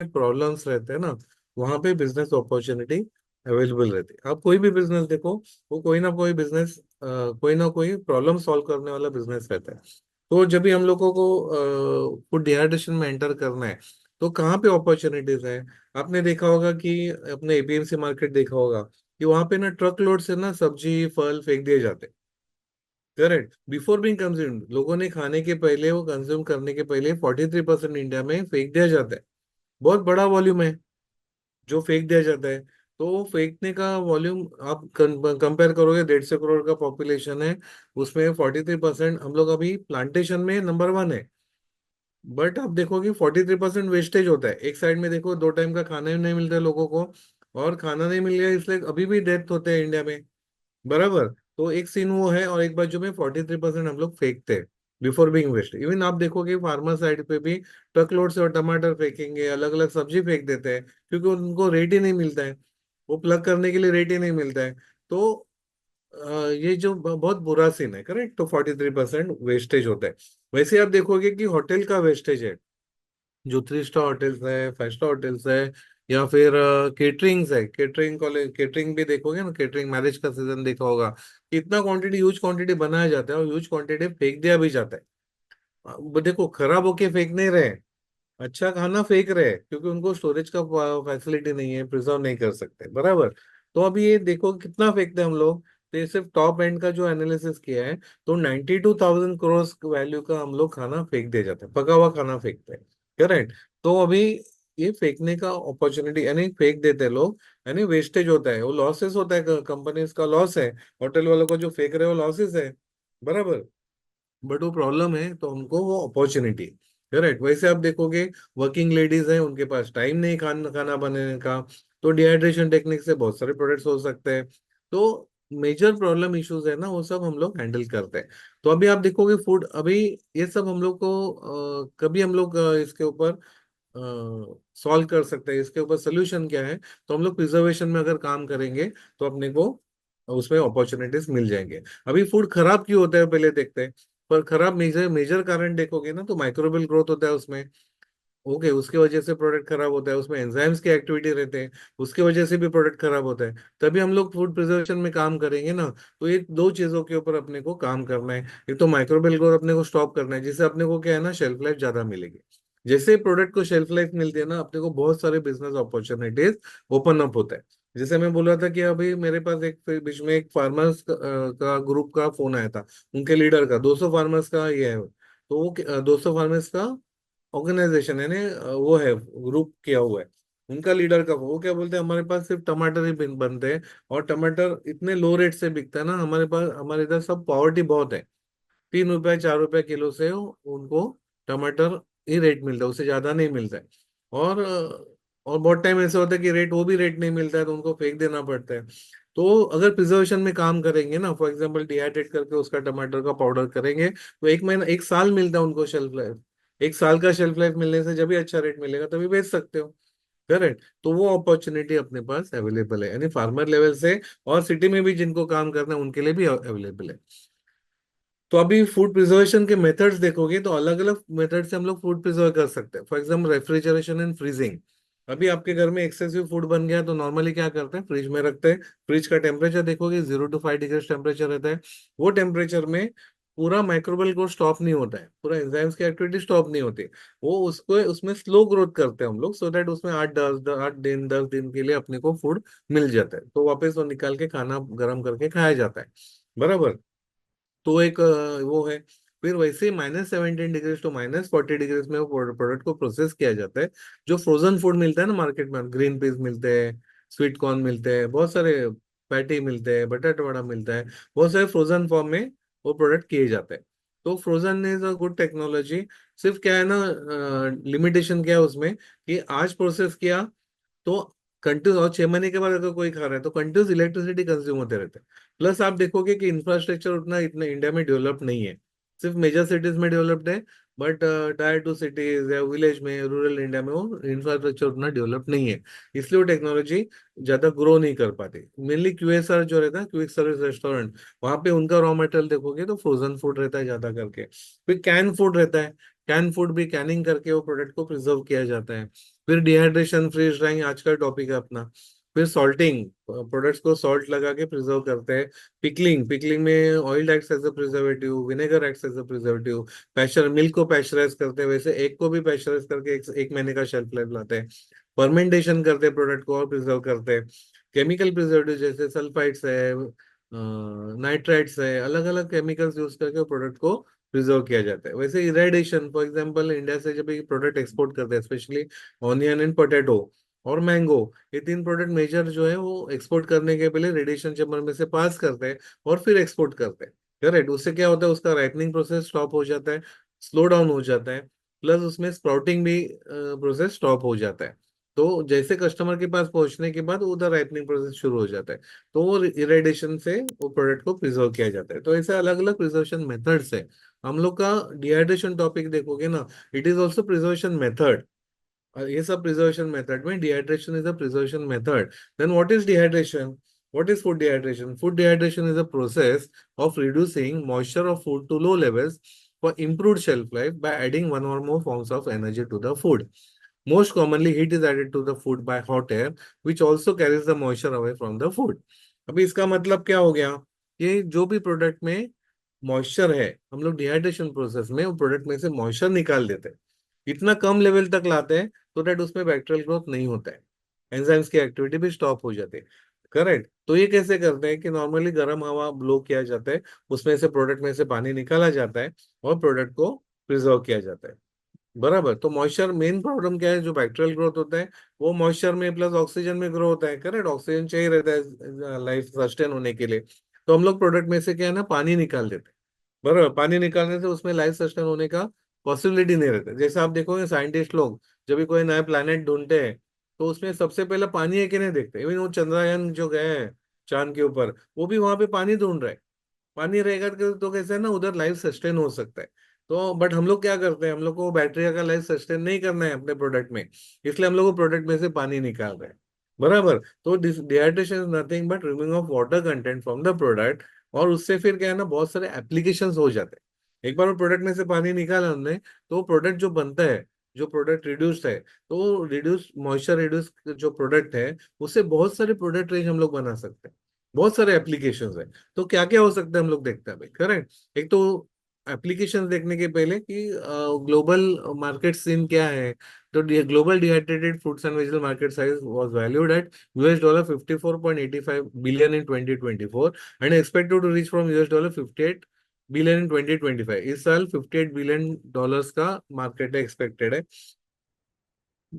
Problems रहते हैं ना, वहां पे बिजनेस अपॉर्चुनिटी अवेलेबल रहती है। आप कोई भी बिजनेस देखो, वो कोई ना कोई बिजनेस, कोई ना कोई प्रॉब्लम सॉल्व करने वाला बिजनेस रहता है। तो जब भी हम लोगों को फूड डिहाइड्रेशन में एंटर करना है, तो कहाँ पे अपॉर्चुनिटीज है? आपने देखा होगा कि अपने एपीएमसी मार्केट देखा होगा कि वहां पे ना ट्रक लोड से ना सब्जी फल फेंक दिए जाते हैं। करेक्ट, बिफोर बीइंग कंज्यूम, लोगों ने खाने के पहले, वो कंज्यूम करने के पहले 43% इंडिया में फेंक दिया जाता है। बहुत बड़ा वॉल्यूम है जो फेंक दिया जाता है। तो वो फेंकने का वॉल्यूम आप कंपेयर करोगे, 150 करोड़ का पॉपुलेशन है, उसमें 43% हम लोग अभी प्लांटेशन में नंबर वन है। बट आप देखोगे 43% वेस्टेज होता है। एक साइड में देखो, 2 टाइम का खाना ही नहीं मिलता है लोगों को, और खाना नहीं मिल गया इसलिए अभी भी डेथ होते हैं इंडिया में। बराबर। तो एक सीन वो है, और एक बाजू में 43% हम लोग फेंकते हैं बिफोर बीइंग वेस्ट। इवन आप देखोगे फार्मर साइड पे भी ट्रक लोड से और टमाटर फेंकेंगे, अलग अलग सब्जी फेंक देते हैं, क्योंकि उनको रेट ही नहीं मिलता है। वो प्लग करने के लिए रेट ही नहीं मिलता है। तो ये जो बहुत बुरा सीन है। करेक्ट, तो 43% वेस्टेज होता है। वैसे आप देखोगे कि होटल का वेस्टेज है, जो 3 स्टार होटल्स है, 5 स्टार होटल्स है, या फिर केटरिंग्स है, केटरिंग कॉलेज, केटरिंग भी देखोगे ना, केटरिंग मैरिज का सीजन देखा होगा, कितना क्वांटिटी, ह्यूज क्वांटिटी बनाया जाता है और ह्यूज क्वांटिटी फेंक दिया भी जाता है। देखो, खराब होके फेंक नहीं रहे, अच्छा खाना फेंक रहे हैं, क्योंकि उनको स्टोरेज का फैसिलिटी नहीं है, प्रिजर्व नहीं कर सकते। बराबर। तो अभी ये देखो कितना फेंकते हैं हम लोग। तो ये सिर्फ टॉप एंड का जो एनालिसिस किया है, तो 92,000 करोड़ वैल्यू का हम लोग खाना फेंक दिया जाता है, पका हुआ खाना फेंकते हैं। करेक्ट। तो अभी ये फेंकने का अपॉर्चुनिटी, यानी फेंक देते हैं लोग, यानी वेस्टेज होता है, वो लॉसेस होता है, कंपनीज का लॉस है, होटल वालों को जो फेंक रहे हो लॉसेस है। बराबर। बट वो प्रॉब्लम है तो हमको वो अपॉर्चुनिटी। करेक्ट। वैसे आप देखोगे, वर्किंग लेडीज हैं, उनके पास टाइम नहीं खाना खाना बनाने का, तो डिहाइड्रेशन टेक्निक से बहुत सारे प्रोडक्ट्स हो सकते हैं। तो मेजर प्रॉब्लम इश्यूज है ना, वो सब हम लोग हैंडल करते हैं। तो अभी आप देखोगे फूड, अभी ये सब हम लोग को कभी हम लोग इसके ऊपर सॉल्व कर सकते हैं, इसके ऊपर सोल्यूशन क्या है? तो हम लोग प्रिजर्वेशन में अगर काम करेंगे, तो अपने को उसमें अपॉर्चुनिटीज मिल जाएंगे। अभी फूड खराब क्यों होता है पहले देखते हैं। पर खराब मेजर मेजर कारण देखोगे ना, तो माइक्रोबियल ग्रोथ होता है उसमें। ओके, उसके वजह से प्रोडक्ट खराब होता है, उसमें एंजाइम्स की एक्टिविटी रहते हैं, उसके वजह से भी प्रोडक्ट खराब होता है। तभी हम लोग फूड प्रिजर्वेशन में काम करेंगे ना। तो ये दो चीजों के ऊपर अपने को काम करना है। एक तो माइक्रोबियल ग्रोथ अपने को स्टॉप करना है, जिससे अपने को क्या है ना, शेल्फ लाइफ ज्यादा मिलेगी। जैसे प्रोडक्ट को शेल्फ लाइफ मिलती है ना, अपने को बहुत सारे बिजनेस अपॉर्चुनिटीज ओपन अप होता है। जैसे मैं बोल रहा था कि अभी मेरे पास एक बीच में एक फार्मर्स का ग्रुप का फोन आया था, उनके लीडर का, 200 फार्मर्स का ये है। तो वो 200 फार्मर्स का ऑर्गेनाइजेशन है ने, वो है, ग्रुप किया हुआ है। उनका लीडर का वो क्या बोलते हैं, हमारे पास सिर्फ टमाटर ही बनते हैं, और टमाटर इतने लो रेट से बिकता है ना हमारे पास, हमारे इधर सब पॉवर्टी बहुत है। 3 रुपए 4 रुपए किलो से उनको टमाटर ही रेट मिलता है, उससे ज्यादा नहीं मिलता है। और बहुत टाइम ऐसा होता है कि रेट, वो भी रेट नहीं मिलता है, तो उनको फेंक देना पड़ता है। तो अगर प्रिजर्वेशन में काम करेंगे ना, फॉर एग्जांपल डिहाइड्रेट करके उसका टमाटर का पाउडर करेंगे, तो 1 महीना 1 साल मिलता है उनको शेल्फ लाइफ। 1 साल का शेल्फ लाइफ मिलने से जब भी अच्छा रेट मिलेगा तभी बेच सकते हो। करेक्ट। तो वो अपॉर्चुनिटी अपने पास अवेलेबल है, यानी फार्मर लेवल से, और सिटी में भी जिनको काम करना है उनके लिए भी अवेलेबल है। तो अभी फूड प्रिजर्वेशन के मेथड्स देखोगे, तो अलग अलग मेथड से हम लोग फूड प्रिजर्व कर सकते हैं। For example refrigeration and freezing. अभी आपके घर में एक्सेसिव फूड बन गया, तो नॉर्मली क्या करते हैं, फ्रिज में रखते हैं। फ्रिज का टेम्परेचर देखोगे 0 to 5 डिग्री टेम्परेचर रहता है। वो टेम्परेचर में पूरा माइक्रोबियल को स्टॉप नहीं होता है, पूरा एंजाइम्स की एक्टिविटी स्टॉप नहीं होती। वो उसको उसमें स्लो ग्रोथ करते हैं हम लोग, सो दैट उसमें 8 दिन 10 दिन के लिए अपने को फूड मिल जाता है, तो वापस वो निकाल के खाना गर्म करके खाया जाता है। बराबर। तो एक वो है। फिर वैसे ही -17 डिग्री टू -40 डिग्री में वो प्रोडक्ट को प्रोसेस किया जाता है। जो फ्रोजन फूड मिलता है ना मार्केट में, ग्रीन पीस मिलते हैं, स्वीट कॉर्न मिलते हैं, बहुत सारे पैटी मिलते हैं, बटाटा वड़ा मिलता है, बहुत सारे फ्रोजन फॉर्म में वो प्रोडक्ट किए जाते हैं। तो frozen is a good technology. सिर्फ क्या है ना, लिमिटेशन क्या है उसमें, कि आज प्रोसेस किया तो कंटिन्यू, और 6 महीने के बाद अगर कोई खा रहा है तो कंटिन्यूस इलेक्ट्रिसिटी कंज्यूम होते रहते हैं। प्लस आप देखोगे कि इंफ्रास्ट्रक्चर उतना इतना इंडिया में डेवलप नहीं है। सिर्फ मेजर सिटीज में डेवलप्ड है, बट टायर 2 सिटीज या विलेज में, रूरल इंडिया में वो इंफ्रास्ट्रक्चर उतना डेवलप नहीं है। इसलिए वो टेक्नोलॉजी ज्यादा ग्रो नहीं कर पाती। मेनली क्यूएसआर जो रहता है, क्विक सर्विस रेस्टोरेंट, वहां पे उनका रॉ मटेरियल देखोगे तो फ्रोजन फूड रहता है ज्यादा करके। फिर कैन फूड रहता है, कैन फूड भी कैनिंग करके वो प्रोडक्ट को प्रिजर्व किया जाता है। फिर डिहाइड्रेशन, फ्रीज ड्राइंग आज का टॉपिक है अपना। फिर सॉल्टिंग, प्रोडक्ट्स को सॉल्ट लगा के प्रिजर्व करते हैं। पिकलिंग, पिकलिंग में oil acts as a preservative, vinegar acts as a preservative. Pasteur, milk को पैश्चराइज करते हैं, वैसे एग को भी पैश्चराइज करके एक महीने का शेल्फ लाइफ लाते हैं। फर्मेंटेशन करते हैं प्रोडक्ट को और प्रिजर्व करते हैं। केमिकल प्रिजर्वेटिव जैसे सल्फाइड्स है, नाइट्राइट्स है, अलग अलग केमिकल्स यूज करके प्रोडक्ट को प्रिजर्व किया जाता है। वैसे इरेडिएशन, फॉर एग्जांपल इंडिया से जब ये प्रोडक्ट एक्सपोर्ट करते हैं, स्पेशली ऑनियन एंड पोटैटो और मैंगो, ये तीन प्रोडक्ट मेजर जो है वो एक्सपोर्ट करने के पहले रेडिएशन चेम्बर में से पास करते हैं और फिर एक्सपोर्ट करते हैं। करेक्ट। उससे क्या होता है, उसका राइपनिंग प्रोसेस स्टॉप हो जाता है, स्लो डाउन हो जाता है, प्लस उसमें स्प्राउटिंग भी प्रोसेस स्टॉप हो जाता है। तो जैसे कस्टमर के पास पहुंचने के बाद उधर राइपनिंग प्रोसेस शुरू हो जाता है। तो वो इरेडिएशन से वो प्रोडक्ट को प्रिजर्व किया जाता है। तो ऐसे अलग अलग प्रिजर्वेशन मेथड्स है। हम लोग का डिहाइड्रेशन टॉपिक देखोगे ना, it is also preservation method. ये सब प्रिजर्वेशन मेथड में dehydration is a preservation method. Then what is dehydration? What is food dehydration? Food dehydration is a process of reducing moisture of food to low levels for improved shelf life by adding one or more forms of energy to the food. Most commonly, heat is added to the food by hot air, which also carries the moisture away from the food. अभी इसका मतलब क्या हो गया? ये जो भी product में मॉइस्चर है, हम लोग डिहाइड्रेशन प्रोसेस में वो प्रोडक्ट में से मॉइस्चर निकाल देते हैं, इतना कम लेवल तक लाते हैं तो दैट उसमें बैक्टीरियल ग्रोथ नहीं होता है, एंजाइम्स की एक्टिविटी भी स्टॉप हो जाती है। करेक्ट। तो ये कैसे करते हैं कि नॉर्मली गर्म हवा ब्लो किया जाता है, उसमें से प्रोडक्ट में से पानी निकाला जाता है और प्रोडक्ट को प्रिजर्व किया जाता है। बराबर। तो मॉइस्चर मेन प्रॉब्लम क्या है, जो बैक्टीरियल ग्रोथ होता है वो मॉइस्चर में प्लस ऑक्सीजन में ग्रो होता है। करेक्ट। ऑक्सीजन चाहिए रहता है लाइफ सस्टेन होने के लिए। तो हम लोग प्रोडक्ट में से क्या है ना, पानी निकाल देते हैं। बराबर। पानी निकालने से उसमें लाइफ सस्टेन होने का पॉसिबिलिटी नहीं रहता। जैसे आप देखोगे साइंटिस्ट लोग जब भी कोई नया प्लैनेट ढूंढते हैं तो उसमें सबसे पहले पानी है कि नहीं देखते। इवन वो चंद्रयान जो गए हैं चांद के ऊपर, वो भी वहां पे पानी ढूंढ रहे हैं। पानी रहेगा तो कैसे है ना, उधर लाइफ सस्टेन हो सकता है। तो बट हम लोग क्या करते हैं, हम लोग को बैक्टीरिया का लाइफ सस्टेन नहीं करना है अपने प्रोडक्ट में, इसलिए हम लोग को प्रोडक्ट में से पानी निकाल रहे हैं। बराबर। तो dehydration is nothing but removing of water content from the product. और उससे फिर क्या है ना, बहुत सारे एप्लीकेशन हो जाते हैं। एक बार वो प्रोडक्ट में से पानी निकाला हमने, तो प्रोडक्ट जो बनता है, जो प्रोडक्ट रिड्यूस्ड है, तो रिड्यूस मॉइस्चर रिड्यूस जो प्रोडक्ट है, उससे बहुत सारे प्रोडक्ट रेंज हम लोग बना सकते हैं। बहुत सारे एप्लीकेशंस है। तो क्या क्या हो सकता है हम लोग देखते हैं भाई। करेक्ट। एक तो एप्लीकेशन देखने के पहले कि ग्लोबल मार्केट सीन क्या है। तो global dehydrated fruits and vegetable market size was valued at $54.85 billion in 2024 and expected to reach from $58 billion in 2025। इस साल $58 बिलियन का मार्केट एक्सपेक्टेड है।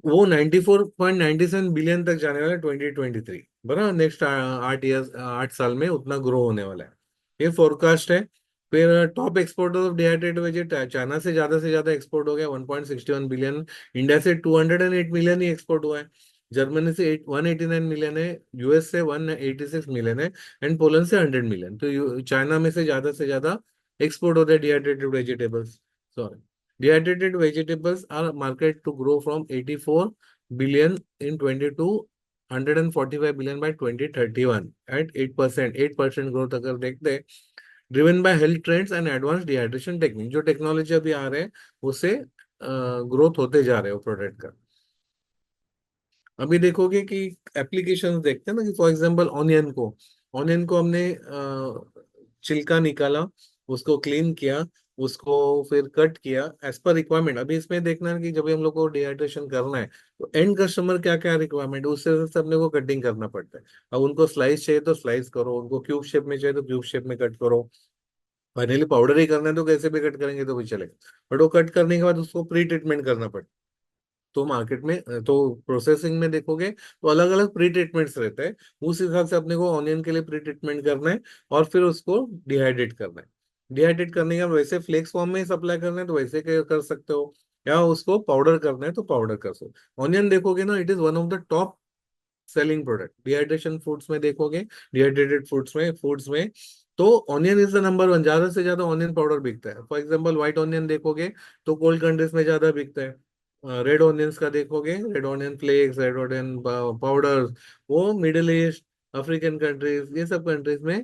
वो 94.97 बिलियन तक जाने वाला है 2023। बराबर। नेक्स्ट 8 ईयर्स, 8 साल में उतना ग्रो होने वाला है, ये फोरकास्ट है। फिर टॉप एक्सपोर्टर ऑफ डिहाइड्रेटेड वेजेट, चाइना से ज्यादा एक्सपोर्ट हो गया 1.61 बिलियन। इंडिया से 208 मिलियन ही एक्सपोर्ट हुआ है। जर्मनी से 189 मिलियन है। यूएस से 186 मिलियन है। एंड पोलैंड से 100 मिलियन। तो चाइना में से ज्यादा एक्सपोर्ट होता है dehydrated vegetables. Dehydrated vegetables are marketed to grow from 84 billion in 22 145 billion by 2031 at 8%। 8% growth अगर देखते हैं, driven by health trends and advance dehydration technique. जो टेक्नोलॉजी अभी आ रहे हैं उससे ग्रोथ होते जा रहे हो प्रोडक्ट का। अभी देखोगे कि एप्लीकेशंस देखते हैं ना, कि फॉर एग्जांपल ऑनियन को हमने छिलका निकाला, उसको क्लीन किया, उसको फिर कट किया एज पर रिक्वायरमेंट। अभी इसमें देखना है कि जब भी हम लोग को डिहाइड्रेशन करना है तो एंड कस्टमर क्या क्या रिक्वायरमेंट है, उससे हिसाब से अपने को कटिंग करना पड़ता है। अब उनको स्लाइस चाहिए तो स्लाइस करो, उनको क्यूब शेप में चाहिए तो क्यूब शेप में कट करो। फाइनली पाउडर ही करना है तो कैसे भी कट करेंगे तो भी चलेगा, बट वो कट करने के बाद उसको प्री ट्रीटमेंट करना पड़ता है। तो मार्केट में तो प्रोसेसिंग में देखोगे तो अलग अलग प्री ट्रीटमेंट्स रहते हैं। उस हिसाब से अपने को ऑनियन के लिए प्री ट्रीटमेंट करना है और फिर उसको डिहाइड्रेट करना है। डिहाइड्रेट करने का वैसे फ्लेक्स फॉर्म में सप्लाई करना है तो वैसे कर सकते हो, या उसको पाउडर करना है तो पाउडर कर सकते हो। ऑनियन देखोगे ना, it is one of the top selling product dehydration foods में देखोगे। डिहाइड्रेटेड फूड्स में तो onion is the number one. ज्यादा से ज्यादा ऑनियन पाउडर बिकता है। फॉर एग्जांपल व्हाइट ऑनियन देखोगे तो कोल्ड कंट्रीज में ज्यादा बिकता है। रेड ऑनियंस का देखोगे, red onion flakes, red onion powder, वो मिडिल ईस्ट, अफ्रीकन कंट्रीज, ये सब कंट्रीज में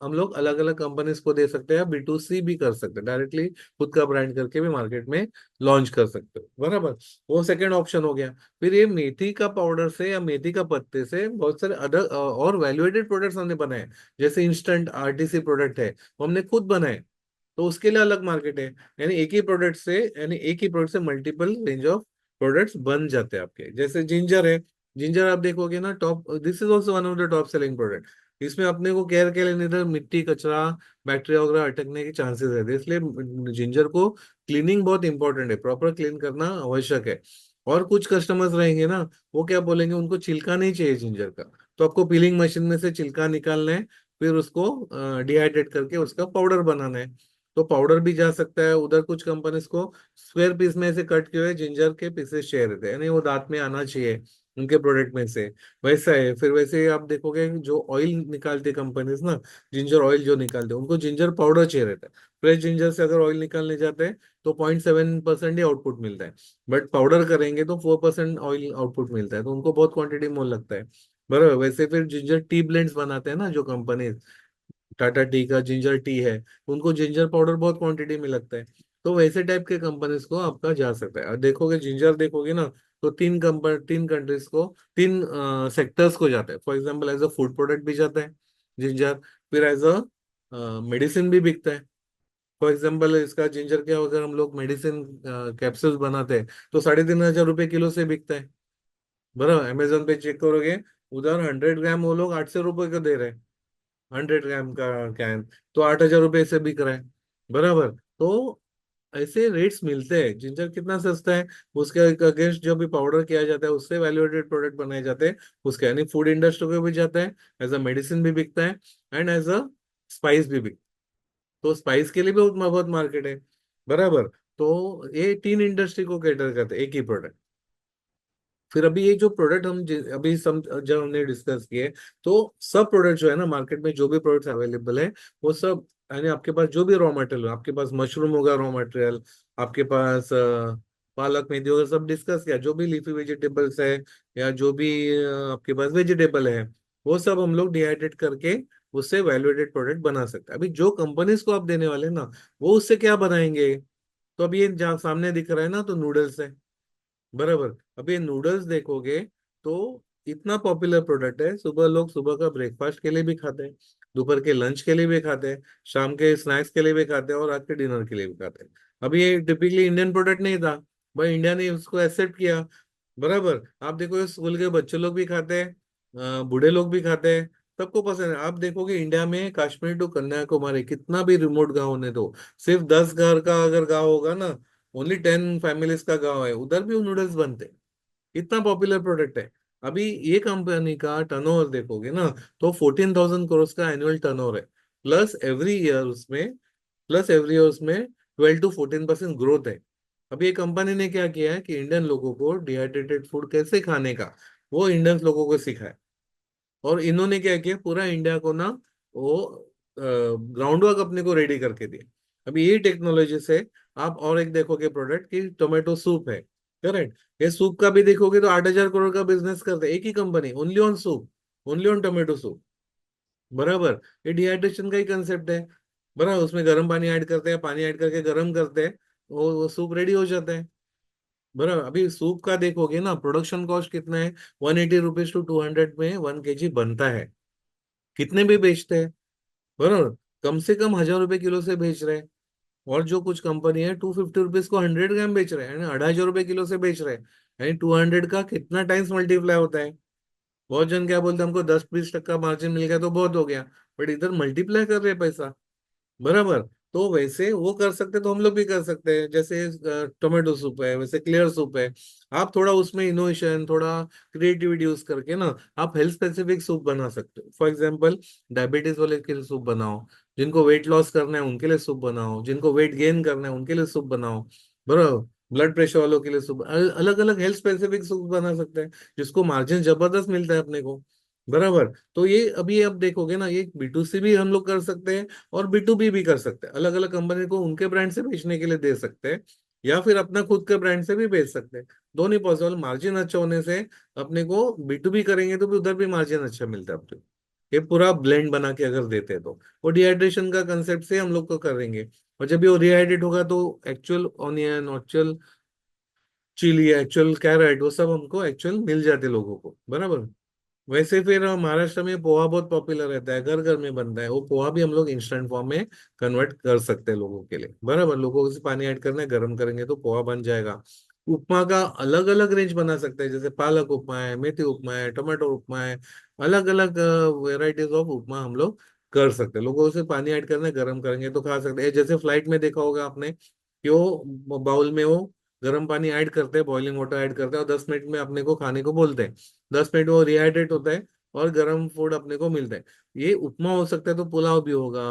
हम लोग अलग अलग कंपनीज को दे सकते हैं, B2C भी कर सकते हैं, डायरेक्टली खुद का ब्रांड करके भी मार्केट में लॉन्च कर सकते हो, बराबर। वो सेकंड ऑप्शन हो गया। फिर ये मेथी का पाउडर से या मेथी का पत्ते से बहुत सारे अदर और वैल्यूएटेड प्रोडक्ट्स हमने बनाए, जैसे इंस्टेंट RTC प्रोडक्ट है, वो हमने खुद बनाए, तो उसके लिए अलग मार्केट है। यानी एक ही प्रोडक्ट से, यानी एक ही प्रोडक्ट से मल्टीपल रेंज ऑफ प्रोडक्ट्स बन जाते हैं आपके। जैसे जिंजर है, जिंजर आप देखोगे ना, top, this is also one of the top selling product. इसमें अपने को केयर के लिए इधर मिट्टी कचरा बैक्टीरिया वगैरह अटकने के चांसेस रहते हैं, इसलिए जिंजर को क्लीनिंग बहुत इंपॉर्टेंट है, प्रॉपर क्लीन करना आवश्यक है। और कुछ कस्टमर्स रहेंगे ना, वो क्या बोलेंगे, उनको छिलका नहीं चाहिए जिंजर का, तो आपको पीलिंग मशीन में से छिलका निकालना है, फिर उसको डिहाइड्रेट करके उसका पाउडर बनाना है, तो पाउडर भी जा सकता है उधर। कुछ कंपनीज को स्क्वायर पीस में से कट किए हुए जिंजर के पीसेस चाहिए रहते हैं, यानी वो दांत में आना चाहिए उनके प्रोडक्ट में से, वैसा है। फिर वैसे ही आप देखोगे जो ऑयल निकालते कंपनीज ना, जिंजर ऑयल जो निकालते हैं, उनको जिंजर पाउडर चाहिए रहता है। फ्रेश जिंजर से अगर ऑयल निकालने जाते हैं तो 0.7% ही आउटपुट मिलता है, बट पाउडर करेंगे तो 4% ऑयल आउटपुट मिलता है, तो उनको बहुत क्वांटिटी मोल लगता है, बराबर। वैसे फिर जिंजर टी ब्लेंड्स बनाते हैं ना जो कंपनी, टाटा टी का जिंजर टी है, उनको जिंजर पाउडर बहुत क्वांटिटी में लगता है, तो वैसे टाइप के कंपनीज को आपका जा सकता है। और देखोगे जिंजर देखोगे ना, तो तीन कंट्रीज को, तीन सेक्टर्स को जाता है। For example as a food product भी जाता है जिंजर, फिर एज अ मेडिसिन भी बिकता है। फॉर एग्जाम्पल इसका जिंजर क्या, अगर हम लोग मेडिसिन कैप्सूल्स बनाते हैं तो 3,500 रुपये किलो से बिकता है, बराबर। अमेजोन पे चेक करोगे, उधर 100 ग्राम वो लोग 800 रुपये का दे रहे हैं, 100 ग्राम का कैन, तो 8,000 रुपये से बिक रहा है, बराबर। तो ऐसे रेट्स मिलते हैं। जिंजर कितना सस्ता है, उसके अगेंस्ट जो भी पाउडर किया जाता है उससे वैल्यूएटेड प्रोडक्ट बनाए जाते हैं उसके, यानी फूड इंडस्ट्री को भी जाता है, एज अ मेडिसिन भी बिकता है, एंड एज अ स्पाइस भी बिकता है, तो स्पाइस के लिए भी बहुत बहुत मार्केट है, बराबर। तो ये तीन इंडस्ट्री को कैटर करते हैं एक ही प्रोडक्ट। फिर अभी ये जो प्रोडक्ट हम अभी सम जब हमने डिस्कस किए, तो सब प्रोडक्ट जो है ना मार्केट में, जो भी प्रोडक्ट्स अवेलेबल है, वो सब, यानी आपके पास जो भी रॉ मटेरियल, आपके पास मशरूम होगा रॉ मटेरियल, आपके पास पालक मेथी होगा, सब डिस्कस किया, जो भी लीफी वेजिटेबल्स है या जो भी आपके पास वेजिटेबल है, वो सब हम लोग डिहाइड्रेट करके उससे वैल्यूएटेड प्रोडक्ट बना सकते हैं। अभी जो कंपनीज को आप देने वाले हैं ना, वो उससे क्या बनाएंगे, तो अभी ये जहाँ सामने दिख रहा है ना, तो नूडल्स है, बराबर। अब ये नूडल्स देखोगे तो इतना पॉपुलर प्रोडक्ट है, सुबह लोग सुबह का ब्रेकफास्ट के लिए भी खाते हैं, दोपहर के लंच के लिए भी खाते हैं, शाम के स्नैक्स के लिए भी खाते हैं, और रात के डिनर के लिए भी खाते हैं। अब ये टिपिकली इंडियन प्रोडक्ट नहीं था, भाई इंडिया ने उसको एक्सेप्ट किया, बराबर। आप देखो स्कूल के बच्चे लोग भी खाते हैं, बूढ़े लोग भी खाते हैं, सबको पसंद है। आप देखोगे इंडिया में कश्मीर टू कन्याकुमारी, कितना भी रिमोट गांव होने दो, सिर्फ 10 घर का अगर गांव होगा ना, ओनली 10 फैमिलीज का गांव है, उधर भी वो नूडल्स बनते हैं, इतना पॉपुलर प्रोडक्ट है। अभी ये कंपनी का टर्नओवर देखोगे ना, तो 14,000 करोड़ का एनुअल टर्नओवर है, प्लस एवरी ईयर उसमें, प्लस एवरी ईयर उसमें 12 to 14% ग्रोथ है। अभी ये कंपनी ने क्या किया है कि इंडियन लोगों को डिहाइड्रेटेड फूड कैसे खाने का, वो इंडियन लोगों को सिखाया, और इन्होंने क्या किया, पूरा इंडिया को ना वो ग्राउंड वर्क अपने को रेडी करके दिया। अभी ये टेक्नोलॉजी से आप और एक देखोगे प्रोडक्ट की टोमेटो सूप है, करेक्ट। ये सूप का भी देखोगे तो 8,000 करोड़ का बिजनेस करते हैं एक ही company, only on soup, only on tomato soup, बराबर। ये डिहाइड्रेशन का ही कंसेप्ट है, बराबर। उसमें गर्म पानी ऐड करते हैं, पानी ऐड करके गर्म करते हैं, वो सूप रेडी हो जाता है, बराबर। अभी सूप का देखोगे ना, प्रोडक्शन कॉस्ट कितना है, 180 रुपीज to 200 में 1 kg बनता है, कितने भी बेचते हैं, बराबर। कम से कम 1,000 रुपए किलो से बेच रहे हैं, और जो कुछ कंपनी है 250 रुपीज को 100 ग्राम बेच रहे हैं, यानी 2,500 रुपए किलो से बेच रहे हैं, यानी 200 का कितना टाइम्स मल्टीप्लाई होता है। बहुत जन क्या बोलते हैं, हमको 10-20% मार्जिन मिल गया तो बहुत हो गया, बट इधर मल्टीप्लाई कर रहे हैं पैसा, बराबर। तो वैसे वो कर सकते तो हम लोग भी कर सकते हैं, जैसे टोमेटो सूप है, वैसे क्लियर सूप है। आप थोड़ा उसमें इनोवेशन, थोड़ा क्रिएटिविटी यूज करके ना, आप हेल्थ स्पेसिफिक सूप बना सकते हो। फॉर एग्जांपल डायबिटीज वाले के लिए सूप बनाओ, जिनको वेट लॉस करना है उनके लिए सूप बनाओ, जिनको वेट गेन करना है उनके लिए सूप बनाओ, बराबर। ब्लड प्रेशर वालों के लिए सूप, अलग अलग हेल्थ स्पेसिफिक सूप बना सकते हैं, जिसको मार्जिन जबरदस्त मिलता है अपने को, बराबर। तो ये अभी अब देखोगे ना, ये B2C भी हम लोग कर सकते हैं, और B2B भी कर सकते हैं, अलग अलग कंपनी को उनके ब्रांड से बेचने के लिए दे सकते हैं, या फिर अपना खुद के ब्रांड से भी बेच सकते हैं। दोनों पॉसिबल, मार्जिन अच्छा होने से अपने को B2B करेंगे तो भी उधर भी मार्जिन अच्छा मिलता है अपने को। ये पूरा ब्लेंड बना के अगर देते हैं तो वो डिहाइड्रेशन का कंसेप्ट से हम लोग को करेंगे। और जब भी वो रिहाइड्रेट होगा तो actual onion, actual chilli, actual carrot, वो सब हमको एक्चुअल मिल जाते लोगों को, बराबर। वैसे फिर महाराष्ट्र में पोहा बहुत पॉपुलर रहता है, घर घर में बनता है वो पोहा भी, हम लोग इंस्टेंट फॉर्म में कन्वर्ट कर सकते हैं लोगों के लिए, बराबर। लोगों को से पानी ऐड करना है, गर्म करेंगे तो पोहा बन जाएगा। उपमा का अलग अलग रेंज बना सकते हैं, जैसे पालक उपमा है, मेथी उपमा है, टमाटो उपमा है, अलग अलग वेराइटीज ऑफ उपमा हम लोग कर सकते हैं। लोगों से पानी ऐड करना है, गर्म करेंगे तो खा सकते हैं। जैसे फ्लाइट में देखा होगा आपने कि वो बाउल में वो गर्म पानी ऐड करते हैं, बॉइलिंग वाटर ऐड करते हैं और 10 मिनट में अपने को खाने को बोलते हैं। 10 मिनट वो रिहाइड्रेट होता है और गर्म फूड अपने को मिलता है। ये उपमा हो सकता है तो पुलाव भी होगा,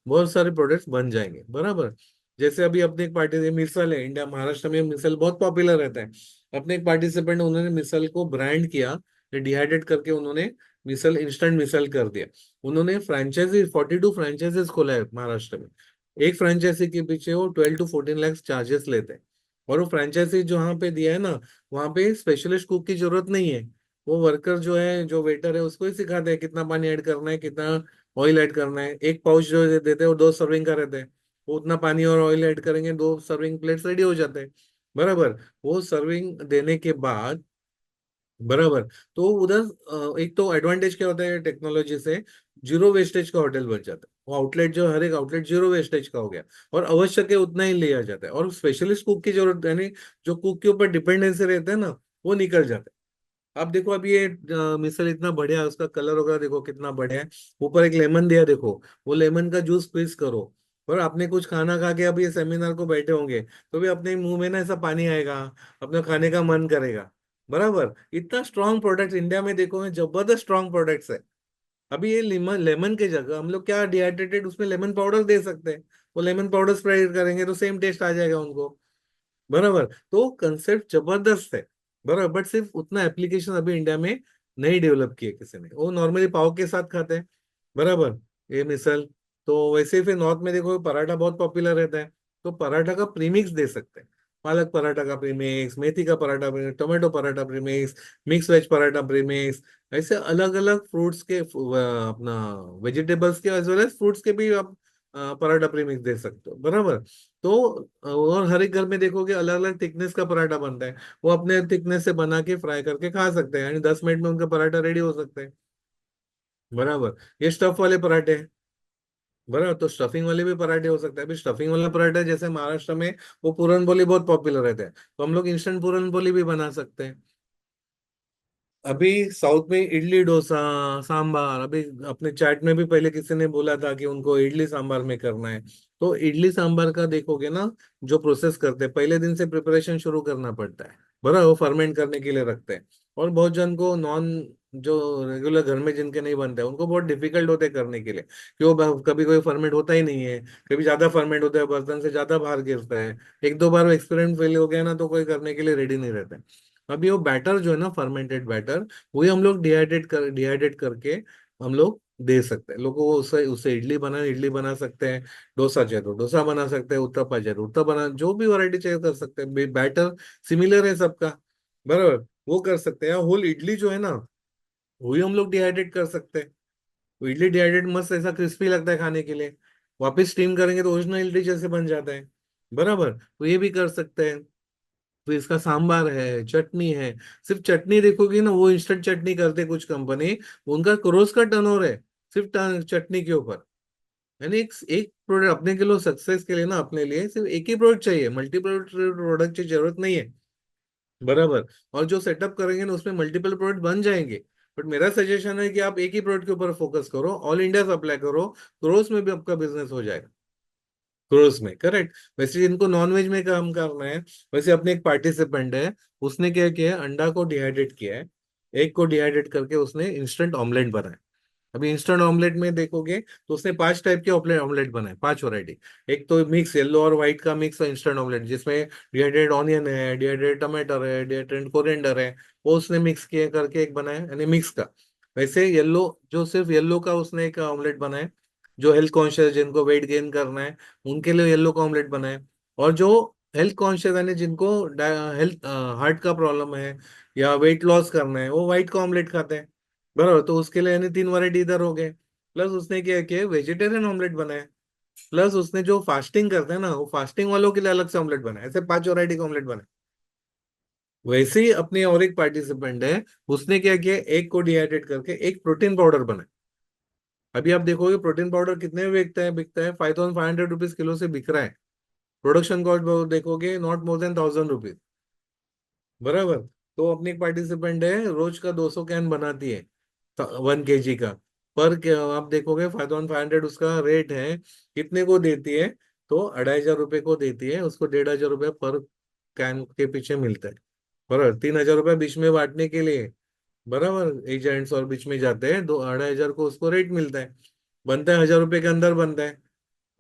बहुत सारे प्रोडक्ट्स बन जाएंगे, बराबर। जैसे अभी अपने एक पार्टी मिसल है, इंडिया महाराष्ट्र में मिसल बहुत पॉपुलर रहता है। अपने एक पार्टिसिपेंट ने, उन्होंने मिसल को ब्रांड किया, डिहाइड्रेट करके उन्होंने मिसल, इंस्टेंट मिसल कर दिया। उन्होंने फ्रेंचाइजी 42 फ्रेंचाइजीज खोला है महाराष्ट्र में। एक फ्रेंचाइजी के पीछे वो 12 to 14 लाख चार्जेस लेते हैं। और वो फ्रेंचाइजी जो वहां पे दिया है ना, वहां पे स्पेशलिस्ट कुक की जरूरत नहीं है। वो वर्कर जो है, जो वेटर है, उसको ही सिखाते हैं कितना पानी ऐड करना है, कितना ऑयल ऐड करना है। एक पाउच जो देते हैं वो 2 सर्विंग का रहता है। वो उतना पानी और ऑयल ऐड करेंगे, 2 सर्विंग प्लेट्स रेडी हो जाते हैं, बराबर। वो सर्विंग देने के बाद, बराबर, तो उधर एक तो एडवांटेज क्या होता है टेक्नोलॉजी से, जीरो वेस्टेज का होटल बन जाता है। वो आउटलेट जो, हर एक आउटलेट जीरो वेस्टेज का हो गया, और आवश्यक है उतना ही लिया जाता है। और स्पेशलिस्ट कुक की जरूरत, यानी जो कुक के ऊपर डिपेंडेंसी रहता है ना, वो निकल जाता है। आप देखो अभी ये मिसल इतना बढ़िया है, उसका कलर वगैरह देखो कितना बढ़िया है। ऊपर एक लेमन दिया देखो, वो लेमन का जूस स्क्वीज करो। और आपने कुछ खाना खा के अभी ये सेमिनार को बैठे होंगे, तो भी अपने मुंह में ना ऐसा पानी आएगा, अपने खाने का मन करेगा, बराबर। इतना स्ट्रांग प्रोडक्ट इंडिया में देखो है, जबरदस्त स्ट्रांग प्रोडक्ट्स है। अभी ये लेमन, लेमन के जगह हम लोग क्या डिहाइड्रेटेड उसमें लेमन पाउडर दे सकते हैं। वो लेमन पाउडर स्प्रे करेंगे तो सेम टेस्ट आ जाएगा उनको, बराबर। तो कंसेप्ट जबरदस्त है, बराबर। बट सिर्फ उतना एप्लीकेशन अभी इंडिया में नहीं डेवलप किया किसी ने। वो नॉर्मली पाव के साथ खाते हैं, बराबर, ये मिसल। तो वैसे ही फिर नॉर्थ में देखो पराठा बहुत पॉपुलर रहता है, तो पराठा का प्रीमिक्स दे सकते हैं। पालक पराठा का प्रीमिक्स, मेथी का paratha premix, tomato paratha premix, mix veg paratha premix. ऐसे अलग अलग फ्रूट्स के अपना वेजिटेबल्स के एज वेल एज फ्रूट्स के भी आप पराठा प्रीमिक्स दे सकते हो, बराबर। तो और हर एक घर में देखोगे अलग अलग थिकनेस का पराठा बनता है। वो अपने थिकनेस से बना के फ्राई करके खा सकते हैं, यानी 10 मिनट में उनका पराठा रेडी हो सकता है, बराबर। ये स्टफ वाले पराठे हैं, बराबर। तो स्टफिंग वाले भी पराठे हो सकते हैं। अभी स्टफिंग वाला पराठा जैसे महाराष्ट्र में वो पूरन बोली बहुत पॉपुलर रहता है, तो हम लोग इंस्टेंट पूरन बोली भी बना सकते हैं। अभी साउथ में इडली डोसा सांबार, अभी अपने चैट में भी पहले किसी ने बोला था कि उनको इडली सांबार में करना है। तो इडली सांबार का देखोगे ना, जो प्रोसेस करते हैं, पहले दिन से प्रिपरेशन शुरू करना पड़ता है, बराबर। वो फर्मेंट करने के लिए रखते हैं। और बहुत जन को नॉन, जो रेगुलर घर में जिनके नहीं बनते हैं, उनको बहुत डिफिकल्ट होते हैं करने के लिए, कि वो कभी कोई फर्मेंट होता ही नहीं है, कभी ज्यादा फर्मेंट होता है, बर्तन से ज्यादा बाहर गिरता है। एक दो बार एक्सपेरिमेंट फेल हो गया ना, तो कोई करने के लिए रेडी नहीं रहता है। अभी वो बैटर जो है ना, फर्मेंटेड बैटर, वही हम लोग डिहाइड्रेट करके हम लोग दे सकते हैं लोगों को। उससे उससे इडली बना सकते हैं, डोसा चाहिए तो डोसा बना सकते हैं, उत्तपा चाहिए तो उत्तपा बना, जो भी वैरायटी चाहिए कर सकते हैं। बैटर सिमिलर है सबका, बराबर। वो कर सकते हैं। होल इडली जो है ना, वही हम लोग डिहाइड्रेट कर सकते हैं। वो इडली डिहाइड्रेट मस्त ऐसा क्रिस्पी लगता है खाने के लिए। वापस स्टीम करेंगे तो ओरिजिनल इडली जैसे बन जाता है, बराबर। तो ये भी कर सकते हैं। तो इसका सांबार है, चटनी है। सिर्फ चटनी देखोगे ना, वो इंस्टेंट चटनी करते कुछ कंपनी, उनका क्रोस का टर्नओवर है सिर्फ चटनी के ऊपर। यानी एक प्रोडक्ट अपने के लिए, सक्सेस के लिए ना, अपने लिए सिर्फ एक ही प्रोडक्ट चाहिए, मल्टीपल प्रोडक्ट की जरूरत नहीं है, बराबर। और जो सेटअप करेंगे ना, उसमें मल्टीपल प्रोडक्ट बन जाएंगे। बट मेरा सजेशन है कि आप एक ही प्रोडक्ट के ऊपर फोकस करो, ऑल इंडिया सप्लाई करो, क्रोस में भी आपका बिजनेस हो जाएगा। क्रूज में, करेक्ट। वैसे इनको नॉन वेज में काम करना है। वैसे अपने एक पार्टिसिपेंट है, उसने क्या किया है, अंडा को डिहाइड्रेट किया है, एग को डिहाइड्रेट करके उसने इंस्टेंट ऑमलेट बनाया। अभी इंस्टेंट ऑमलेट में देखोगे तो उसने 5 टाइप के ऑमलेट बनाए, 5 वैरायटी। एक तो मिक्स येलो और व्हाइट का मिक्स इंस्टेंट ऑमलेट, जिसमें डिहाइड्रेट ऑनियन है, डिहाइड्रेट टमाटर है, डिहाइड्रेट कोरिएंडर है, वो उसने मिक्स किए करके एक बनाया, यानी मिक्स का। वैसे येलो, जो सिर्फ येलो का उसने एक ऑमलेट बनाया। जो हेल्थ कॉन्शियस, जिनको वेट गेन करना है, उनके लिए येलो का ऑमलेट बनाए। और जो हेल्थ कॉन्शियस, यानी जिनको हेल्थ हार्ट का प्रॉब्लम है या वेट लॉस करना है, वो व्हाइट का ऑमलेट खाते हैं, बराबर, तो उसके लिए यानी 3 वैरायटी इधर हो गए। प्लस उसने क्या किया, वेजिटेरियन ऑमलेट बनाया। प्लस उसने जो फास्टिंग करते हैं ना, वो फास्टिंग वालों के लिए अलग से ऑमलेट बनाया, ऐसे 5 वैरायटी का ऑमलेट बनाया। वैसे ही अपनी और एक पार्टिसिपेंट है, उसने क्या किया, एक को डिहाइड्रेट करके एक प्रोटीन पाउडर बनाया। अभी आप देखोगे प्रोटीन पाउडर कितने में बिकता है 5,500 रुपीज किलो से बिक रहा है। प्रोडक्शन कॉस्ट देखोगे नॉट मोर देन 1,000 रुपीज। बराबर। तो अपनी एक पार्टिसिपेंट है, रोज का 200 कैन बनाती है, 1 kg का। आप देखोगे 5,500 उसका रेट है, कितने को देती है, तो 2,500 रुपये को देती है उसको, 1,500 रुपये पर कैन के पीछे मिलता है। बराबर, 3,000 रुपये बीच में बांटने के लिए, बराबर, एजेंट्स और बीच में जाते हैं, दो 2,500 को उसको रेट मिलता है। बनता है 1,000 रुपये के अंदर बनता है।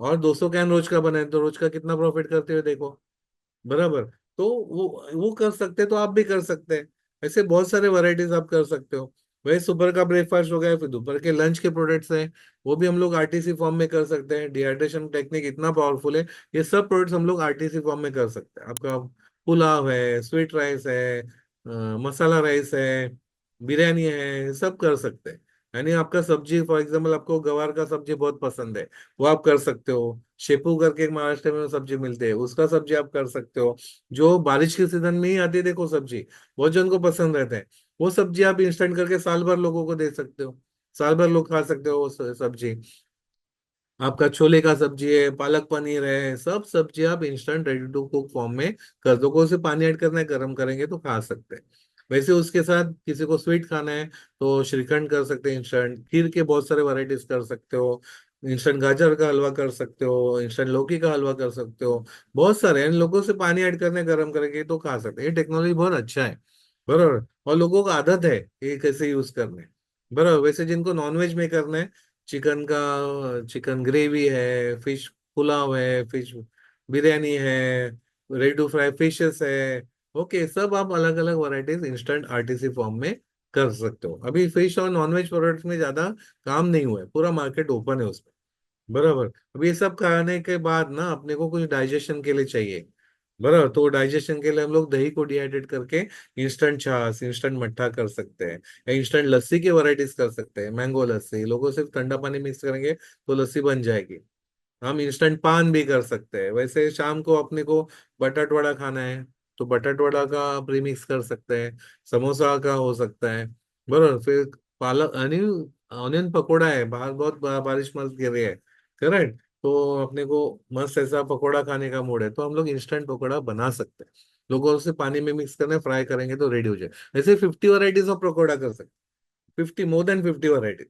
और 200 कैन रोज का बना है, तो रोज का कितना प्रॉफिट करते हुए देखो। बराबर। तो वो कर सकते हैं, तो आप भी कर सकते हैं। ऐसे बहुत सारे वैरायटीज आप कर सकते हो। वही सुबह का ब्रेकफास्ट हो गया, फिर दोपहर के लंच के प्रोडक्ट्स हैं, वो भी हम लोग आरटीसी फॉर्म में कर सकते हैं। डिहाइड्रेशन टेक्निक इतना पावरफुल है, ये सब प्रोडक्ट्स हम लोग आरटीसी फॉर्म में कर सकते हैं। आपका पुलाव है, स्वीट राइस है, मसाला राइस है, बिरयानी है, सब कर सकते हैं। यानी आपका सब्जी, फॉर एग्जाम्पल आपको गवार का सब्जी बहुत पसंद है, वो आप कर सकते हो। शेपू करके एक महाराष्ट्र में सब्जी मिलती है, उसका सब्जी आप कर सकते हो। जो बारिश के सीजन में ही आती है देखो सब्जी, बहुत जन को पसंद रहता है। वो सब्जी आप इंस्टेंट करके साल भर लोगों को दे सकते हो, साल भर लोग खा सकते हो वो सब्जी। आपका छोले का सब्जी है, पालक पनीर है, सब सब्जी आप instant ready to cook form में कर दो। को उसे पानी ऐड करना है, गर्म करेंगे तो खा सकते हैं। वैसे उसके साथ किसी को स्वीट खाना है तो श्रीखंड कर सकते हैं इंस्टेंट, खीर के बहुत सारे वैरायटीज कर सकते हो। इंस्टेंट गाजर का हलवा कर सकते हो, इंस्टेंट लौकी का हलवा कर सकते हो। बहुत सारे इन लोगों से पानी ऐड करने गर्म करेंगे तो खा सकते हैं। ये टेक्नोलॉजी बहुत अच्छा है। बरोबर, और लोगों को आदत है ये कैसे यूज करने। बरोबर, वैसे जिनको नॉनवेज में करना है, चिकन का चिकन ग्रेवी है, फिश पुलाव है, फिश बिरयानी है, रेडी टू फ्राई फिशेस है। ओके, सब आप अलग अलग वैरायटीज इंस्टेंट आरटीसी फॉर्म में कर सकते हो। अभी फिश और नॉनवेज प्रोडक्ट्स में ज्यादा काम नहीं हुआ है, पूरा मार्केट ओपन है उसमें। बराबर। अब ये सब खाने के बाद ना अपने को कुछ डाइजेशन के लिए चाहिए। बराबर, तो डाइजेशन के लिए हम लोग दही को डिहाइड्रेट करके इंस्टेंट छाछ, इंस्टेंट मट्ठा कर सकते हैं, या इंस्टेंट लस्सी की वैरायटीज कर सकते हैं। मैंगो लस्सी, लोगों सिर्फ ठंडा पानी मिक्स करेंगे तो लस्सी बन जाएगी। हम इंस्टेंट पान भी कर सकते हैं। वैसे शाम को अपने को बटाट वड़ा खाना है, तो बटाट वड़ा का प्रीमिक्स कर सकते हैं। समोसा का हो सकता है। बराबर, फिर पालक यानी ऑनियन पकोड़ा है, बाहर बहुत बारिश मस्त गिर रही है, करेक्ट, तो अपने को मस्त ऐसा पकोड़ा खाने का मूड है, तो हम लोग इंस्टेंट पकोड़ा बना सकते हैं। लोगों से पानी में मिक्स करने, फ्राई करेंगे तो रेडी हो जाए। ऐसे 50 वैरायटीज ऑफ पकोड़ा कर सकते, 50, मोर देन 50 वैरायटी।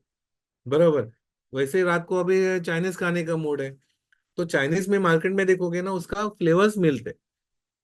बराबर। वैसे ही रात को अभी चाइनीज खाने का मूड है, तो चाइनीज में मार्केट में देखोगे ना उसका फ्लेवर्स मिलते,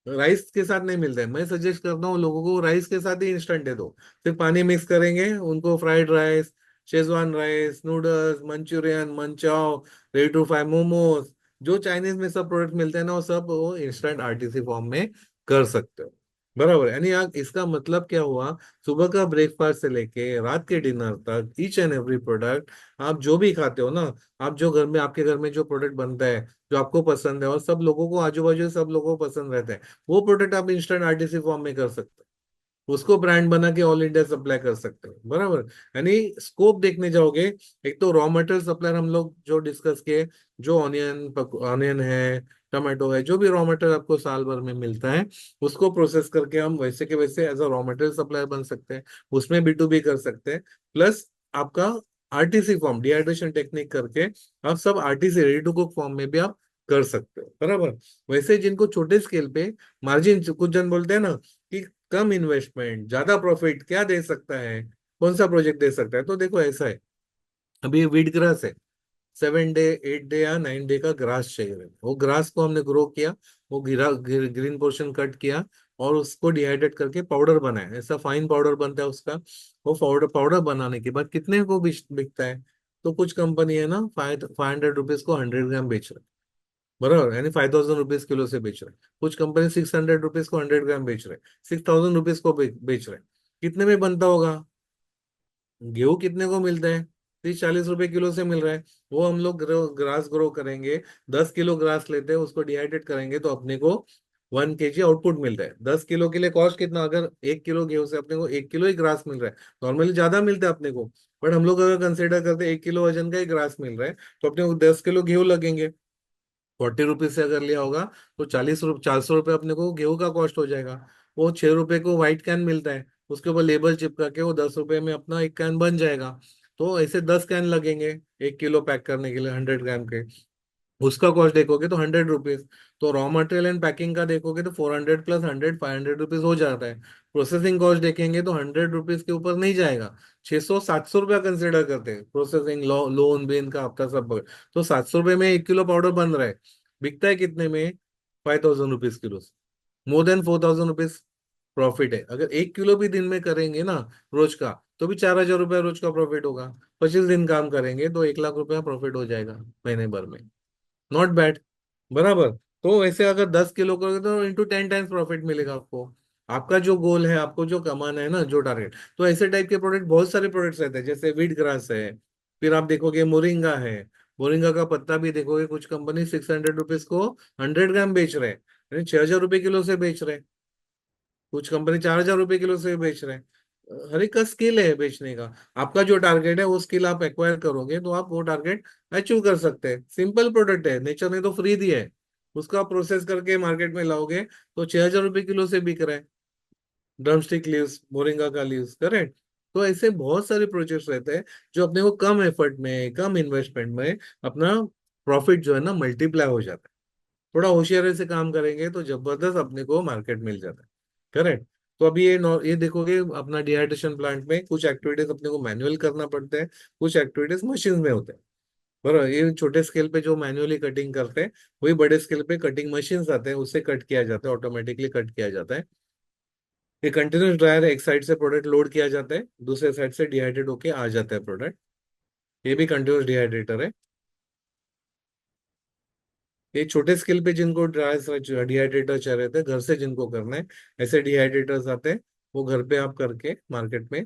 राइस के साथ नहीं मिलते। मैं सजेस्ट करता हूँ लोगों को राइस के साथ ही इंस्टेंट दे दो। फिर पानी मिक्स करेंगे उनको, fried rice, schezwan rice, noodles, manchurian, manchow, ready to fry momos, जो चाइनीज में सब प्रोडक्ट मिलते हैं ना, वो सब वो इंस्टेंट आरटीसी फॉर्म में कर सकते हो। बराबर, यानी आप इसका मतलब क्या हुआ, सुबह का ब्रेकफास्ट से लेके रात के डिनर तक ईच एंड एवरी प्रोडक्ट आप जो भी खाते हो ना, आप जो घर में, आपके घर में जो प्रोडक्ट बनता है, जो आपको पसंद है और सब लोगों को, आजू बाजू सब लोगों को पसंद रहता है, वो प्रोडक्ट आप इंस्टेंट आरटीसी फॉर्म में कर सकते हो। उसको ब्रांड बना के ऑल इंडिया सप्लाई कर सकते हो। बराबर, यानी स्कोप देखने जाओगे, एक तो रॉ मटेरियल सप्लायर हम लोग जो डिस्कस किए, जो ऑनियन है, टमाटो है, जो भी रॉ मटेरियल आपको साल भर में मिलता है, उसको प्रोसेस करके हम वैसे के वैसे as a raw material supplier बन सकते हैं। उसमें B2B कर सकते हैं। प्लस आपका आरटीसी फॉर्म, डिहाइड्रेशन टेक्निक करके आप सब RTC ready to cook form में भी आप कर सकते हो। बराबर। वैसे जिनको छोटे स्केल पे मार्जिन, कुछ जन बोलते हैं ना कि कम इन्वेस्टमेंट ज्यादा प्रॉफिट क्या दे सकता है, कौन सा प्रोजेक्ट दे सकता है, तो देखो ऐसा है, अभी वीट ग्रास है, 7 डे 8 डे या 9 डे का ग्रास चाहिए। वो ग्रास को हमने ग्रो किया, वो ग्रीन पोर्शन कट किया और उसको डिहाइड्रेट करके पाउडर बनाया, ऐसा फाइन पाउडर बनता है उसका। वो पाउडर पाउडर बनाने के बाद कितने को बिकता है, तो कुछ कंपनी है ना 500 रुपीज को 100 ग्राम बेच रहे, बराबर, यानी 5,000 रुपीज किलो से बेच रहे। कुछ कंपनी 600 रुपीज को 100 ग्राम बेच रहे, 6,000 रुपीज को बेच रहे। कितने में बनता होगा, गेहूं कितने को मिलता है, 30-40 रुपए किलो से मिल रहा है। वो हम लोग ग्रास ग्रो करेंगे, 10 किलो ग्रास लेते हैं, उसको डिहाइड्रेट करेंगे तो अपने को 1 kg आउटपुट मिलता है। 10 किलो के लिए कॉस्ट कितना, अगर 1 किलो गेहूं से अपने को 1 किलो ही ग्रास मिल रहा है, नॉर्मली ज्यादा मिलता है अपने को, बट हम लोग अगर कंसिडर करते हैं 1 किलो वजन का ही ग्रास मिल रहा है, तो अपने को 10 किलो गेहूं लगेंगे। 40 रुपीज से अगर लिया होगा तो 400 रुपये अपने को गेहूं का कॉस्ट हो जाएगा। वो 6 रुपए को व्हाइट कैन मिलता है, उसके ऊपर लेबल चिपका के वो 10 रुपए में अपना एक कैन बन जाएगा। तो ऐसे 10 कैन लगेंगे 1 किलो पैक करने के लिए, 100 ग्राम के। उसका कॉस्ट देखोगे तो 100 रुपीज। तो रॉ मटेरियल एंड पैकिंग का देखोगे तो 400 प्लस 100, 500 रुपीज हो जाता है। प्रोसेसिंग कॉस्ट देखेंगे तो 100 रुपीज के ऊपर नहीं जाएगा, 600 700 रुपया कंसिडर करते हैं प्रोसेसिंग, लोन बेन का हफ्ता सब। तो 700 रुपये में 1 किलो पाउडर बन रहा है, बिकता है कितने में, 5,000 rupees kilo. More than 4,000 rupees profit है। अगर 1 किलो भी दिन में करेंगे ना रोज का, तो भी 4,000 रुपया रोज का प्रॉफिट होगा। 25 दिन काम करेंगे तो 1 लाख रुपया प्रॉफिट हो जाएगा महीने भर में। नॉट बैड, बराबर। तो ऐसे अगर 10 किलो करोगे तो इंटू 10 टाइम्स प्रॉफिट मिलेगा आपको। आपका जो गोल है, आपको जो कमाना है ना, जो टारगेट, तो ऐसे टाइप के प्रोडक्ट, बहुत सारे प्रोडक्ट्स रहते हैं, जैसे वीट ग्रास है। फिर आप देखोगे मोरिंगा है। मोरिंगा का पत्ता भी देखोगे, कुछ कंपनी 600 रुपीज को 100 ग्राम बेच रहे हैं, यानी 6,000 रुपये किलो से बेच रहे हैं। कुछ कंपनी 4,000 रुपये किलो से बेच रहे हैं। हर एक का स्किल है बेचने का। आपका जो टारगेट है वो स्किल आप एक्वायर करोगे तो आप वो टारगेट अचीव कर सकते हैं। सिंपल प्रोडक्ट है, नेचर ने तो फ्री दिया है। उसका प्रोसेस करके मार्केट में लाओगे तो 6,000 रुपये किलो से बिक रहा है। ड्रमस्टिक लीव्स, मोरिंगा का लीव्स, करेक्ट। तो ऐसे बहुत सारे प्रोजेक्ट्स रहते हैं जो अपने को कम एफर्ट में, कम इन्वेस्टमेंट में अपना प्रॉफिट जो है ना मल्टीप्लाई हो जाता है। थोड़ा होशियारी से काम करेंगे तो जबरदस्त अपने को मार्केट मिल जाता है, करेक्ट। तो अभी ये देखोगे अपना डिहाइड्रेशन प्लांट में कुछ एक्टिविटीज अपने को मैनुअल करना पड़ते हैं, कुछ एक्टिविटीज मशीन में होते हैं। बराबर, ये छोटे स्केल पे जो मैन्युअली कटिंग करते हैं, वही बड़े स्केल पे कटिंग मशीन्स आते हैं, उससे कट किया जाता है, ऑटोमेटिकली कट किया जाता है। ये कंटिन्यूस ड्रायर है, एक साइड से प्रोडक्ट लोड किया जाता है, दूसरे साइड से डिहाइड्रेट होके आ जाता है प्रोडक्ट। ये भी कंटिन्यूस डिहाइड्रेटर है। ये छोटे स्केल पे जिनको ड्राई डिहाइड्रेटर चाहिए रहते हैं, घर से जिनको करना है, ऐसे डिहाइड्रेटर्स आते हैं, वो घर पे आप करके मार्केट में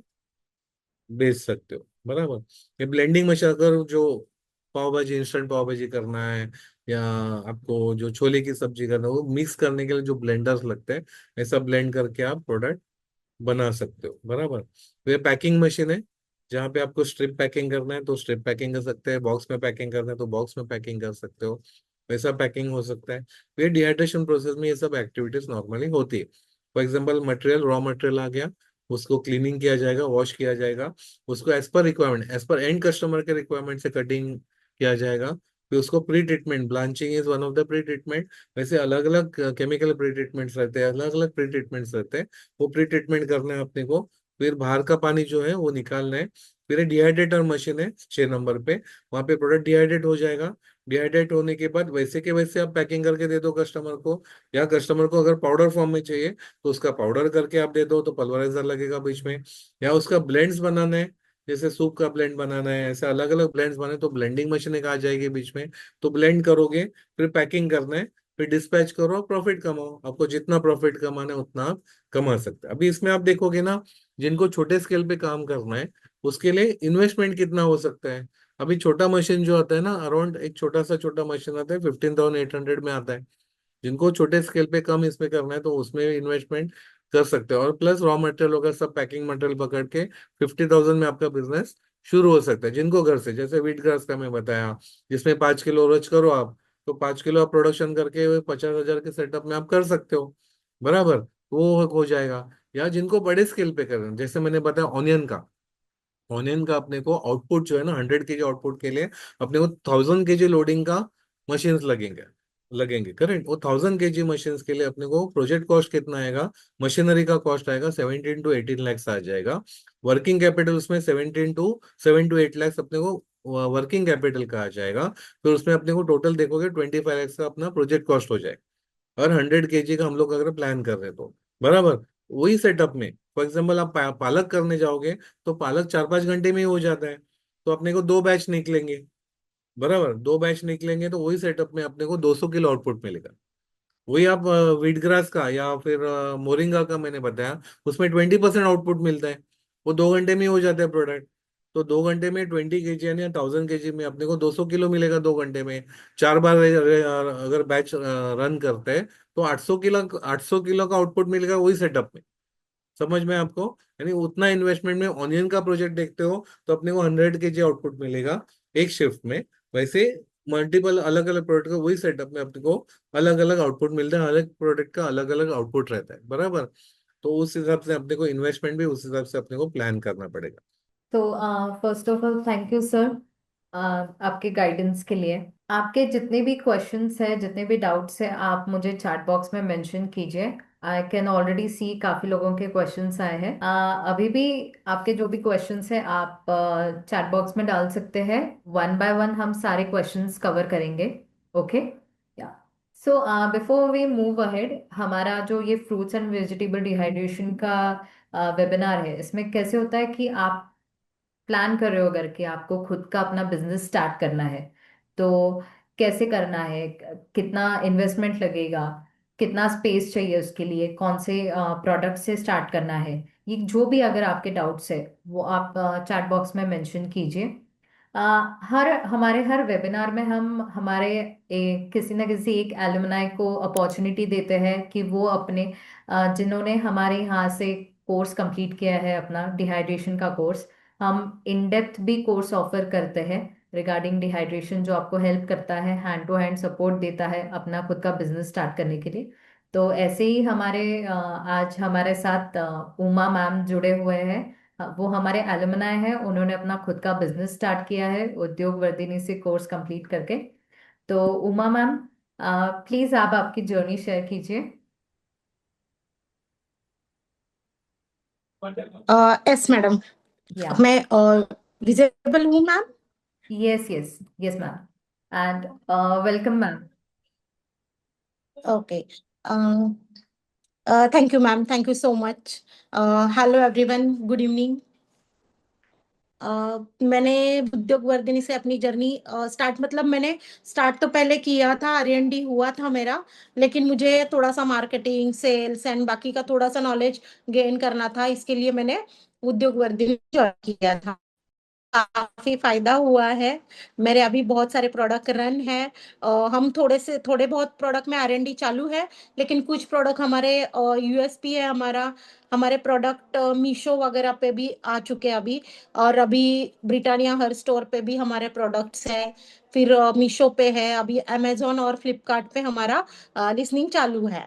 बेच सकते हो, बराबर। ये ब्लेंडिंग मशीन, अगर जो पाव भाजी, इंस्टेंट पाव भाजी करना है, या आपको जो छोले की सब्जी करना है, वो मिक्स करने के लिए जो ब्लेंडर्स लगते हैं, ऐसा ब्लेंड करके आप प्रोडक्ट बना सकते हो, बराबर। तो ये पैकिंग मशीन है, जहाँ पे आपको स्ट्रिप पैकिंग करना है तो स्ट्रिप पैकिंग कर सकते हैं, बॉक्स में पैकिंग करना है तो बॉक्स में पैकिंग कर सकते हो, वैसा पैकिंग हो सकता है। तो ये डिहाइड्रेशन प्रोसेस में ये सब एक्टिविटीज नॉर्मली होती है। For example material, raw material आ गया, उसको क्लीनिंग किया जाएगा, वॉश किया जाएगा, उसको as per requirement, as per end customer के रिक्वायरमेंट से कटिंग किया जाएगा। फिर उसको pre treatment, blanching is one of the pre treatment. वैसे अलग अलग केमिकल प्री ट्रीटमेंट्स रहते हैं, अलग अलग प्री ट्रीटमेंट्स रहते हैं, वो प्री ट्रीटमेंट करना है अपने को। फिर बाहर का पानी जो है वो निकालना है। फिर डिहाइड्रेटर मशीन है 6 नंबर पे, वहां पे प्रोडक्ट डिहाइड्रेट हो जाएगा। डिहाइड्रेट होने के बाद वैसे के वैसे आप पैकिंग करके दे दो कस्टमर को, या कस्टमर को अगर पाउडर फॉर्म में चाहिए तो उसका पाउडर करके आप दे दो, तो पल्वराइजर लगेगा बीच में। या उसका ब्लेंड्स बनाना है, जैसे सूप का ब्लेंड बनाना है, ऐसे अलग अलग ब्लेंड्स बने तो ब्लेंडिंग मशीन एक आ जाएगी बीच में। तो ब्लेंड करोगे, फिर पैकिंग करना है, फिर डिस्पैच करो, प्रॉफिट कमाओ। आपको जितना प्रॉफिट कमाना है उतना आप कमा सकते हैं। अभी इसमें आप देखोगे ना, जिनको छोटे स्केल पे काम करना है उसके लिए इन्वेस्टमेंट कितना हो सकता है। अभी छोटा मशीन जो आता है ना, अराउंड एक छोटा मशीन आता है 15,800 में आता है। जिनको छोटे स्केल पे कम इसमें करना है तो उसमें इन्वेस्टमेंट कर सकते हो, और प्लस रॉ मटेरियल होगा, सब पैकिंग मटेरियल पकड़ के 50,000 में आपका बिजनेस शुरू हो सकता है। जिनको घर से, जैसे व्हीट ग्रास का मैं बताया, जिसमें 5 किलो रोज करो आप, तो 5 किलो आप प्रोडक्शन करके 50,000 के सेटअप में आप कर सकते हो, बराबर। वो हो जाएगा। या जिनको बड़े स्केल पे करना है, जैसे मैंने बताया ऑनियन का अपने को आउटपुट जो है ना, 100 kg आउटपुट के लिए अपने को 1,000 kg लोडिंग का मशीन्स लगेंगे, करेक्ट। वो 1,000 kg मशीन्स के लिए अपने को प्रोजेक्ट कॉस्ट कितना आएगा, मशीनरी का कॉस्ट आएगा 17 to 18 लाख आ जाएगा। वर्किंग कैपिटल उसमें 7 to 8 लाख अपने को वर्किंग कैपिटल का आ जाएगा। फिर उसमें अपने को टोटल देखोगे 25 लाख का अपना प्रोजेक्ट कॉस्ट हो जाएगा। और 100 kg का हम लोग अगर प्लान कर रहे हैं तो, बराबर। वही सेटअप में फॉर एग्जाम्पल आप पालक करने जाओगे तो पालक 4 5 घंटे में ही हो जाता है। तो अपने को 2 बैच निकलेंगे, बराबर, 2 बैच निकलेंगे तो वही सेटअप में अपने को 200 किलो आउटपुट मिलेगा। वही आप व्हीट ग्रास का या फिर मोरिंगा का मैंने बताया, उसमें 20% आउटपुट मिलता है, वो 2 घंटे में ही हो जाता है प्रोडक्ट। तो 2 घंटे में 20 kg यानी 1000 kg में अपने को 200 किलो मिलेगा 2 घंटे में। 4 बार अगर बैच रन करते हैं तो 800 किलो, 800 किलो का आउटपुट मिलेगा वही सेटअप में। समझ में आपको? यानी उतना इन्वेस्टमेंट में ऑनियन का प्रोजेक्ट देखते हो तो अपने को 100 kg आउटपुट मिलेगा एक शिफ्ट में। वैसे मल्टीपल अलग अलग प्रोडक्ट का वही सेटअप में अपने को अलग अलग आउटपुट मिलता है, अलग प्रोडक्ट का अलग अलग आउटपुट रहता है, बराबर। तो उस हिसाब से अपने को इन्वेस्टमेंट भी उस हिसाब से अपने को प्लान करना पड़ेगा। तो first of all thank you sir आपके गाइडेंस के लिए। आपके जितने भी क्वेश्चंस हैं, जितने भी डाउट्स हैं, आप मुझे चैट बॉक्स में मेंशन कीजिए। आई कैन ऑलरेडी सी काफी लोगों के क्वेश्चंस आए हैं। अभी भी आपके जो भी क्वेश्चंस हैं आप चैट बॉक्स में डाल सकते हैं। वन बाय वन हम सारे क्वेश्चंस कवर करेंगे। Okay, yeah so before we move ahead, हमारा जो ये फ्रूट्स एंड वेजिटेबल डिहाइड्रेशन का वेबिनार है, इसमें कैसे होता है कि आप प्लान कर रहे हो अगर कि आपको खुद का अपना बिजनेस स्टार्ट करना है, तो कैसे करना है, कितना इन्वेस्टमेंट लगेगा, कितना स्पेस चाहिए उसके लिए, कौन से प्रोडक्ट से स्टार्ट करना है, ये जो भी अगर आपके डाउट्स है वो आप चैट बॉक्स में मेंशन कीजिए। हर वेबिनार में हम हमारे किसी ना किसी एक एलुमनाई को अपॉर्चुनिटी देते हैं कि वो अपने जिन्होंने हमारे यहाँ से कोर्स कंप्लीट किया है, अपना डिहाइड्रेशन का कोर्स, हम इन डेप्थ भी कोर्स ऑफर करते हैं रिगार्डिंग डिहाइड्रेशन, जो आपको हेल्प करता है, हैंड टू हैंड सपोर्ट देता है अपना खुद का बिजनेस स्टार्ट करने के लिए। तो ऐसे ही आज हमारे साथ उमा मैम जुड़े हुए हैं। वो हमारे एलुमनाई हैं, उन्होंने अपना खुद का बिजनेस स्टार्ट किया है उद्योग वर्धिनी से कोर्स कंप्लीट करके। तो उमा मैम, प्लीज आप आपकी जर्नी शेयर कीजिए। Yes madam. या मैं विजिबल हूँ ma'am? Yes yes yes ma'am, and welcome ma'am. Okay. Thank you ma'am, thank you so much. Hello everyone, good evening. मैंने उद्योग वर्धिनी से अपनी जर्नी स्टार्ट, मतलब मैंने स्टार्ट तो पहले किया था, R&D हुआ था मेरा, लेकिन मुझे थोड़ा सा मार्केटिंग, सेल्स एंड बाकी का थोड़ा सा नॉलेज गेन करना था, इसके लिए मैंने उद्योग वर्धिनी ज्वाइन किया था। काफी फायदा हुआ है। मेरे अभी बहुत सारे प्रोडक्ट रन है। हम थोड़े बहुत प्रोडक्ट में R&D चालू है, लेकिन कुछ प्रोडक्ट हमारे USP है हमारा। हमारे प्रोडक्ट मीशो वगैरह पे भी आ चुके हैं अभी, और अभी ब्रिटानिया हर स्टोर पे भी हमारे प्रोडक्ट्स है। फिर मीशो पे है, अभी अमेजोन और फ्लिपकार्ट पे हमारा लिसनिंग चालू है।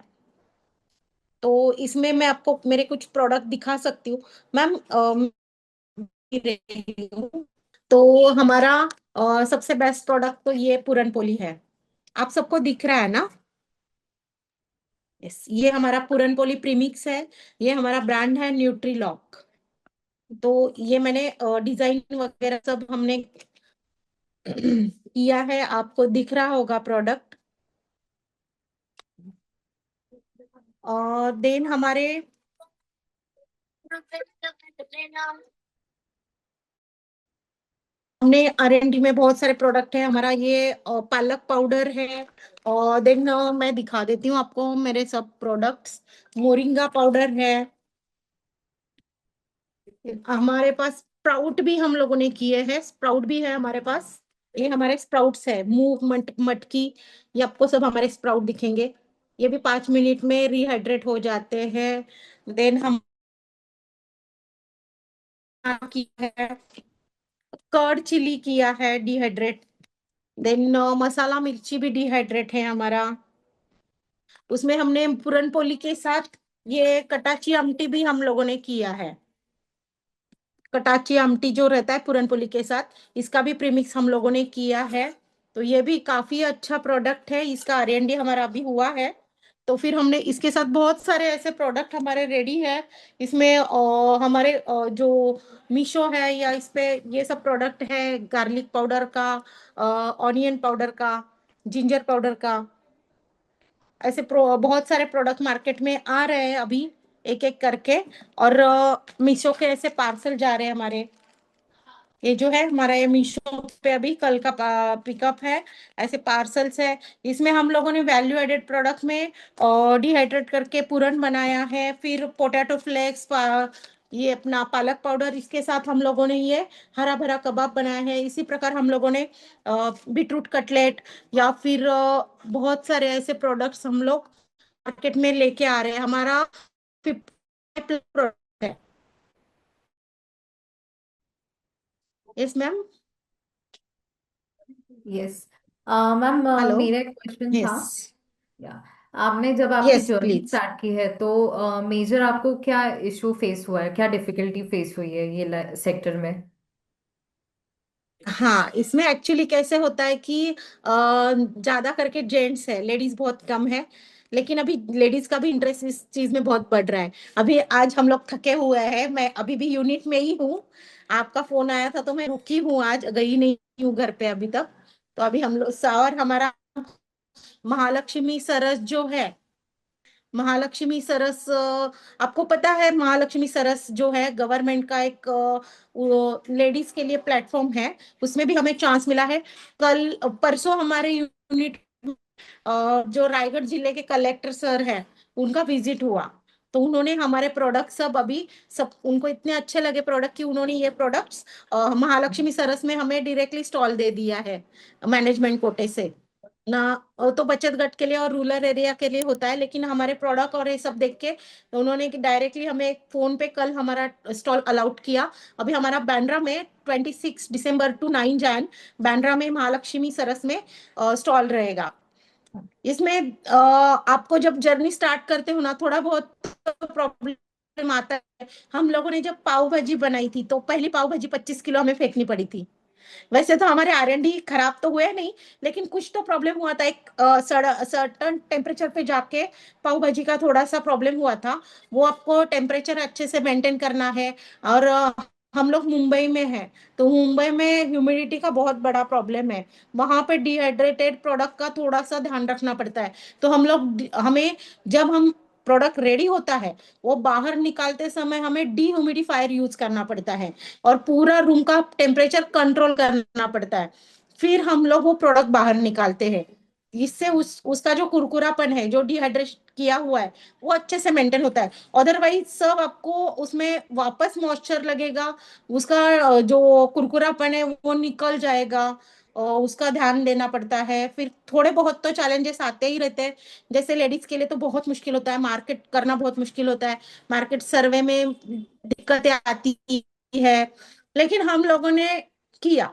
तो इसमें मैं आपको मेरे कुछ प्रोडक्ट दिखा सकती हूँ मैम। रही हूँ। तो हमारा सबसे बेस्ट प्रोडक्ट तो ये पूरन पोली है। आप सबको दिख रहा है ना? यस, ये हमारा पूरन पोली प्रीमिक्स है। ये हमारा ब्रांड है न्यूट्रीलॉक। तो ये मैंने डिजाइन वगैरह सब हमने किया है, आपको दिख रहा होगा प्रोडक्ट। और देन हमारे हमने R&D में बहुत सारे प्रोडक्ट है। हमारा ये पालक पाउडर है। और देन मैं दिखा देती हूँ आपको मेरे सब प्रोडक्ट्स। मोरिंगा पाउडर है हमारे पास। स्प्राउट भी हम लोगों ने किए हैं, स्प्राउट भी है हमारे पास। ये हमारे स्प्राउट्स है, मूव मटकी, ये आपको सब हमारे स्प्राउट दिखेंगे। ये भी 5 मिनट में रिहाइड्रेट हो जाते हैं। देन हम की है कर्ड चिली किया है डिहाइड्रेट। देन मसाला मिर्ची भी डिहाइड्रेट है हमारा। उसमें हमने पूरन पोली के साथ ये कटाची आमटी भी हम लोगों ने किया है। कटाची आमटी जो रहता है पूरन पोली के साथ, इसका भी प्रीमिक्स हम लोगों ने किया है। तो ये भी काफी अच्छा प्रोडक्ट है, इसका R&D हमारा अभी हुआ है। तो फिर हमने इसके साथ बहुत सारे ऐसे प्रोडक्ट हमारे रेडी है। इसमें हमारे जो मीशो है या इस पे ये सब प्रोडक्ट है, गार्लिक पाउडर का, ऑनियन पाउडर का, जिंजर पाउडर का। ऐसे बहुत सारे प्रोडक्ट मार्केट में आ रहे हैं अभी, एक एक करके। और मीशो के ऐसे पार्सल जा रहे हैं हमारे। ये जो है हमारा, ये मीशो पे अभी कल का पिकअप है, ऐसे पार्सल्स है। इसमें हम लोगों ने वैल्यू एडेड प्रोडक्ट में डिहाइड्रेट करके पूरन बनाया है, फिर पोटैटो फ्लेक्स, ये अपना पालक पाउडर, इसके साथ हम लोगों ने ये हरा भरा कबाब बनाया है। इसी प्रकार हम लोगों ने बीटरूट कटलेट या फिर बहुत सारे ऐसे प्रोडक्ट्स हम लोग मार्केट में लेके आ रहे हैं। हमारा 50 प्रोडक्ट है। Yes ma'am. Yes ma'am, hello. मेरा एक क्वेश्चन था। यस। या आपने जब आपकी यस जर्नी प्लीज। स्टार्ट की है तो मेजर आपको क्या इशू फेस हुआ है, क्या डिफिकल्टी फेस हुई है ये सेक्टर में? हाँ, इसमें एक्चुअली कैसे होता है कि ज्यादा करके जेंट्स है, लेडीज बहुत कम है। लेकिन अभी लेडीज का भी इंटरेस्ट इस चीज में बहुत बढ़ रहा है। अभी आज हम लोग थके हुए हैं, मैं अभी भी यूनिट में ही हूँ। आपका फोन आया था तो मैं रुकी हूँ, आज गई नहीं हूँ घर पे अभी तक। तो अभी हम लोग और हमारा महालक्ष्मी सरस जो है, महालक्ष्मी सरस आपको पता है, महालक्ष्मी सरस जो है गवर्नमेंट का एक लेडीज के लिए प्लेटफॉर्म है। उसमें भी हमें चांस मिला है। कल परसों हमारे यूनिट जो रायगढ़ जिले के कलेक्टर सर है, उनका विजिट हुआ। तो उन्होंने हमारे प्रोडक्ट सब अभी सब उनको इतने अच्छे लगे प्रोडक्ट कि उन्होंने ये प्रोडक्ट्स महालक्ष्मी सरस में हमें डायरेक्टली स्टॉल दे दिया है मैनेजमेंट कोटे से ना। तो बचत गट के लिए और रूरल एरिया के लिए होता है, लेकिन हमारे प्रोडक्ट और ये सब देख के उन्होंने डायरेक्टली हमें फोन पे कल हमारा स्टॉल अलाउड किया। अभी हमारा बांद्रा में 26 दिसंबर टू 9 जैन बांद्रा में महालक्ष्मी सरस में स्टॉल रहेगा। इसमें आपको जब जर्नी स्टार्ट करते हो ना, थोड़ा बहुत प्रॉब्लम आता है। हम लोगों ने जब पाव भाजी बनाई थी तो पहली पाव भाजी 25 किलो हमें फेंकनी पड़ी थी। वैसे तो हमारे R&D खराब तो हुए नहीं, लेकिन कुछ तो प्रॉब्लम हुआ था। एक सर्टन टेम्परेचर पे जाके पाव भाजी का थोड़ा सा प्रॉब्लम हुआ था। वो आपको टेम्परेचर अच्छे से मेंटेन करना है। और हम लोग मुंबई में हैं, तो मुंबई में ह्यूमिडिटी का बहुत बड़ा प्रॉब्लम है। वहां पे डिहाइड्रेटेड प्रोडक्ट का थोड़ा सा ध्यान रखना पड़ता है। तो हमें जब हम प्रोडक्ट रेडी होता है, वो बाहर निकालते समय हमें डीह्यूमिडिफायर यूज करना पड़ता है और पूरा रूम का टेम्परेचर कंट्रोल करना पड़ता है। फिर हम लोग वो प्रोडक्ट बाहर निकालते हैं। इससे उसका जो कुरकुरापन है, जो डिहाइड्रेट किया हुआ है, वो अच्छे से मेंटेन होता है। अदरवाइज सब आपको उसमें वापस मॉइस्चर लगेगा, उसका जो कुरकुरापन है वो निकल जाएगा। और उसका ध्यान देना पड़ता है। फिर थोड़े बहुत तो चैलेंजेस आते ही रहते हैं। जैसे लेडीज के लिए तो बहुत मुश्किल होता है, मार्केट करना बहुत मुश्किल होता है। मार्केट सर्वे में दिक्कतें आती है, लेकिन हम लोगों ने किया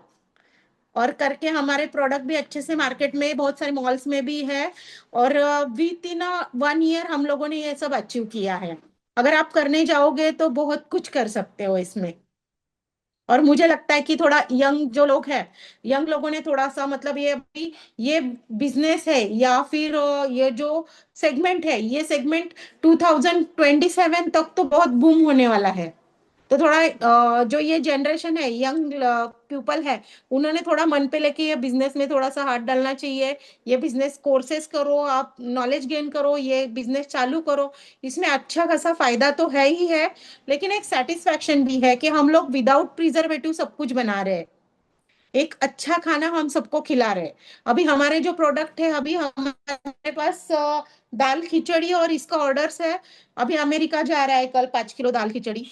और करके हमारे प्रोडक्ट भी अच्छे से मार्केट में बहुत सारे मॉल्स में भी है। और विद इन 1 ईयर हम लोगों ने ये सब अचीव किया है। अगर आप करने जाओगे तो बहुत कुछ कर सकते हो इसमें। और मुझे लगता है कि थोड़ा यंग जो लोग हैं, यंग लोगों ने थोड़ा सा मतलब ये अभी ये बिजनेस है या फिर ये जो सेगमेंट है, ये सेगमेंट 2027 तक तो बहुत बूम होने वाला है। तो थोड़ा जो ये जनरेशन है, यंग पीपल है, उन्होंने थोड़ा मन पे लेके ये बिजनेस में थोड़ा सा हाथ डालना चाहिए। ये बिजनेस कोर्सेस करो, आप नॉलेज गेन करो, ये बिजनेस चालू करो। इसमें अच्छा खासा फायदा तो है ही है, लेकिन एक सेटिस्फैक्शन भी है कि हम लोग विदाउट प्रिजर्वेटिव सब कुछ बना रहे हैं। एक अच्छा खाना हम सबको खिला रहे हैं। अभी हमारे जो प्रोडक्ट है, अभी हमारे पास दाल खिचड़ी और इसका ऑर्डर्स है। अभी अमेरिका जा रहा है कल 5 किलो दाल खिचड़ी,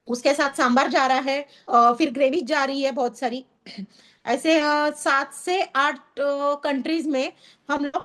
उसके साथ सांभर जा रहा है। फिर ग्रेवी जा रही है बहुत सारी। ऐसे 7 से 8 कंट्रीज में हम लोग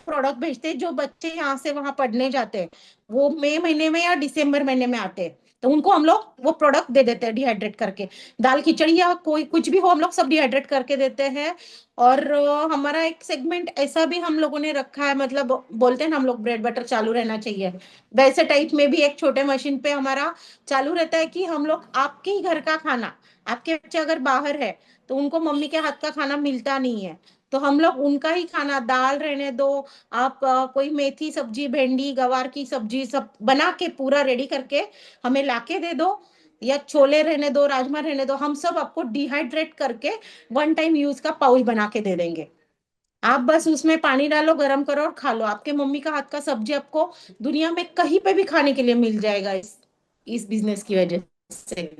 प्रोडक्ट भेजते हैं। जो बच्चे यहाँ से वहां पढ़ने जाते हैं, वो मई महीने में या दिसंबर महीने में आते हैं, तो उनको हम लोग वो प्रोडक्ट दे देते हैं डिहाइड्रेट करके। दाल खिचड़ी या कोई कुछ भी हो, हम लोग सब डिहाइड्रेट करके देते हैं। और हमारा एक सेगमेंट ऐसा भी हम लोगों ने रखा है, मतलब बोलते हैं ना हम लोग ब्रेड बटर चालू रहना चाहिए, वैसे टाइप में भी एक छोटे मशीन पे हमारा चालू रहता है कि हम लोग आपके ही घर का खाना, आपके बच्चे अगर बाहर है तो उनको मम्मी के हाथ का खाना मिलता नहीं है, तो हम लोग उनका ही खाना, दाल रहने दो, आप कोई मेथी सब्जी, भिंडी गवार की सब्जी सब बना के पूरा रेडी करके हमें लाके दे दो। या छोले रहने दो, राजमा रहने दो, हम सब आपको डिहाइड्रेट करके 1 टाइम यूज का पाउच बना के दे देंगे। आप बस उसमें पानी डालो, गरम करो और खा लो। आपके मम्मी का हाथ का सब्जी आपको दुनिया में कहीं पे भी खाने के लिए मिल जाएगा इस बिजनेस की वजह से।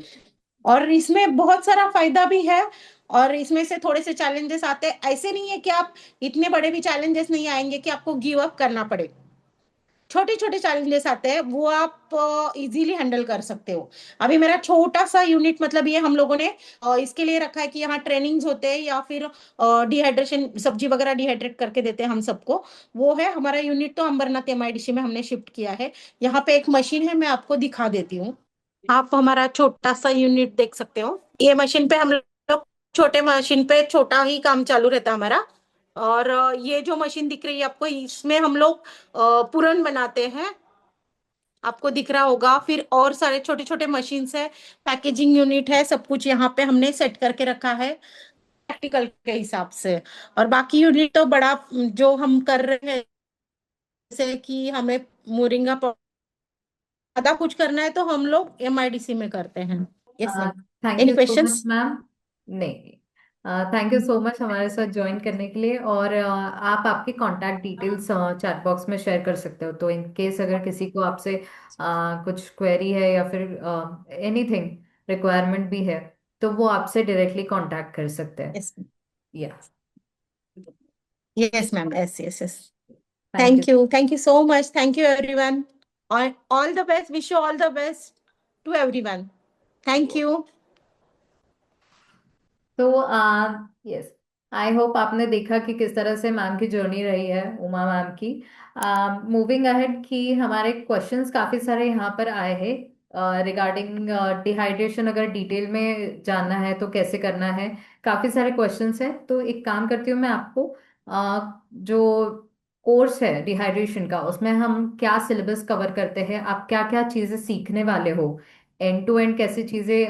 और इसमें बहुत सारा फायदा भी है। और इसमें से थोड़े से चैलेंजेस आते हैं, ऐसे नहीं है कि आप, इतने बड़े भी चैलेंजेस नहीं आएंगे कि आपको गिव अप करना पड़े। छोटे छोटे चैलेंजेस आते हैं वो आप इजीली हैंडल कर सकते हो। अभी मेरा छोटा सा यूनिट, मतलब ये हम लोगों ने इसके लिए रखा है कि यहाँ ट्रेनिंग्स होते हैं या फिर डिहाइड्रेशन, सब्जी वगैरह डिहाइड्रेट करके देते हैं हम सबको। वो है हमारा यूनिट, तो अंबरनाथ एमआईडीसी में हमने शिफ्ट किया है। यहाँ पे एक मशीन है, मैं आपको दिखा देती हूँ। आप हमारा छोटा सा यूनिट देख सकते हो। ये मशीन पे हम लोग, छोटे मशीन पे छोटा ही काम चालू रहता है हमारा। और ये जो मशीन दिख रही है आपको, इसमें हम लोग पूरन बनाते हैं, आपको दिख रहा होगा। फिर और सारे छोटे छोटे मशीन्स है, पैकेजिंग यूनिट है, सब कुछ यहाँ पे हमने सेट करके रखा है प्रैक्टिकल के हिसाब से। और बाकी यूनिट तो बड़ा जो हम कर रहे हैं, जैसे कि हमें मोरिंगा ज्यादा कुछ करना है तो हम लोग एमआईडीसी में करते हैं। Yes ma'am. Thank any you so much questions? Ma'am. नहीं, थैंक यू सो मच हमारे साथ ज्वाइन करने के लिए। और आप आपकी कांटेक्ट डिटेल्स चैट बॉक्स में शेयर कर सकते हो, तो इन केस अगर किसी को आपसे कुछ क्वेरी है या फिर एनीथिंग रिक्वायरमेंट भी है, तो वो आपसे डायरेक्टली कांटेक्ट कर सकते हैं। यस। या yes ma'am, yes yes yes. Thank you. Thank you so much, thank you everyone. All the best, wish you all the best to everyone. Thank you. तो यस, आई होप आपने देखा कि किस तरह से मैम की journey रही है, उमा मैम की। मूविंग अहेड कि हमारे क्वेश्चंस काफी सारे यहाँ पर आए हैं रिगार्डिंग डिहाइड्रेशन। अगर डिटेल में जानना है तो कैसे करना है, काफी सारे क्वेश्चंस हैं। तो एक काम करती हूँ मैं आपको, जो कोर्स है डिहाइड्रेशन का, उसमें हम क्या सिलेबस कवर करते हैं, आप क्या क्या चीजें सीखने वाले हो, एंड टू एंड कैसी चीजें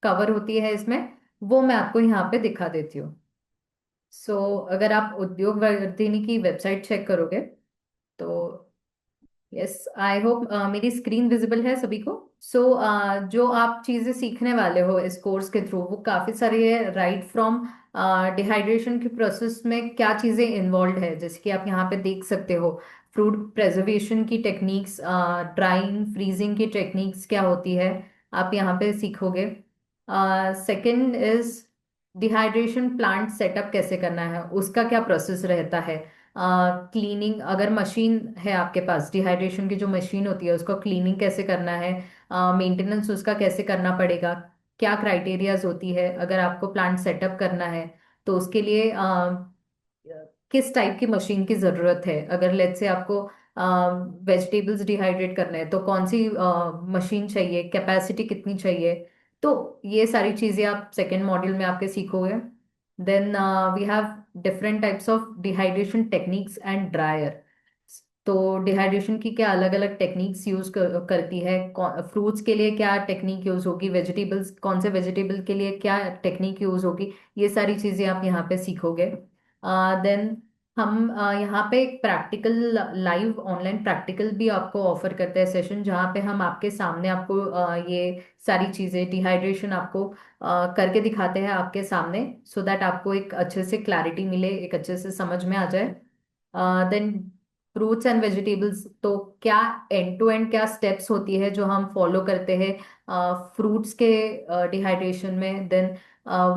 कवर होती है इसमें, वो मैं आपको यहाँ पे दिखा देती हूँ। सो अगर आप उद्योग वर्धिनी की वेबसाइट चेक करोगे तो, यस आई होप मेरी स्क्रीन विजिबल है सभी को। सो जो आप चीजें सीखने वाले हो इस कोर्स के थ्रू, वो काफी सारी है। राइट फ्रॉम डिहाइड्रेशन के प्रोसेस में क्या चीजें इन्वॉल्व है, जैसे कि आप यहाँ पे देख सकते हो, फ्रूट प्रेजर्वेशन की टेक्निक्स, ड्राइंग फ्रीजिंग की टेक्निक्स क्या होती है, आप यहाँ पे सीखोगे। Second is dehydration plant setup कैसे करना है, उसका क्या प्रोसेस रहता है। क्लीनिंग, अगर मशीन है आपके पास, डिहाइड्रेशन की जो मशीन होती है उसको क्लीनिंग कैसे करना है, मेंटेनेंस उसका कैसे करना पड़ेगा, क्या क्राइटेरियाज होती है अगर आपको प्लांट सेटअप करना है, तो उसके लिए किस टाइप की मशीन की जरूरत है। अगर लेट्स से आपको वेजिटेबल्स डिहाइड्रेट करना है तो कौन सी मशीन चाहिए, कैपेसिटी कितनी चाहिए। तो ये सारी चीजें आप सेकेंड मॉड्यूल में आपके सीखोगे। Then we have different types of dehydration techniques and dryer. तो डिहाइड्रेशन की क्या अलग अलग टेक्निक्स यूज करती है, फ्रूट्स के लिए क्या टेक्निक यूज होगी, वेजिटेबल्स कौन से वेजिटेबल के लिए क्या टेक्निक यूज होगी, ये सारी चीजें आप यहाँ पे सीखोगे। देन हम यहाँ पे एक प्रैक्टिकल, लाइव ऑनलाइन प्रैक्टिकल भी आपको ऑफर करते हैं सेशन, जहाँ पे हम आपके सामने आपको ये सारी चीजें डिहाइड्रेशन आपको करके दिखाते हैं आपके सामने, सो दैट आपको एक अच्छे से क्लैरिटी मिले, एक अच्छे से समझ में आ जाए। देन फ्रूट्स एंड वेजिटेबल्स, तो क्या एंड टू एंड क्या स्टेप्स होती है जो हम फॉलो करते हैं फ्रूट्स के डिहाइड्रेशन में। देन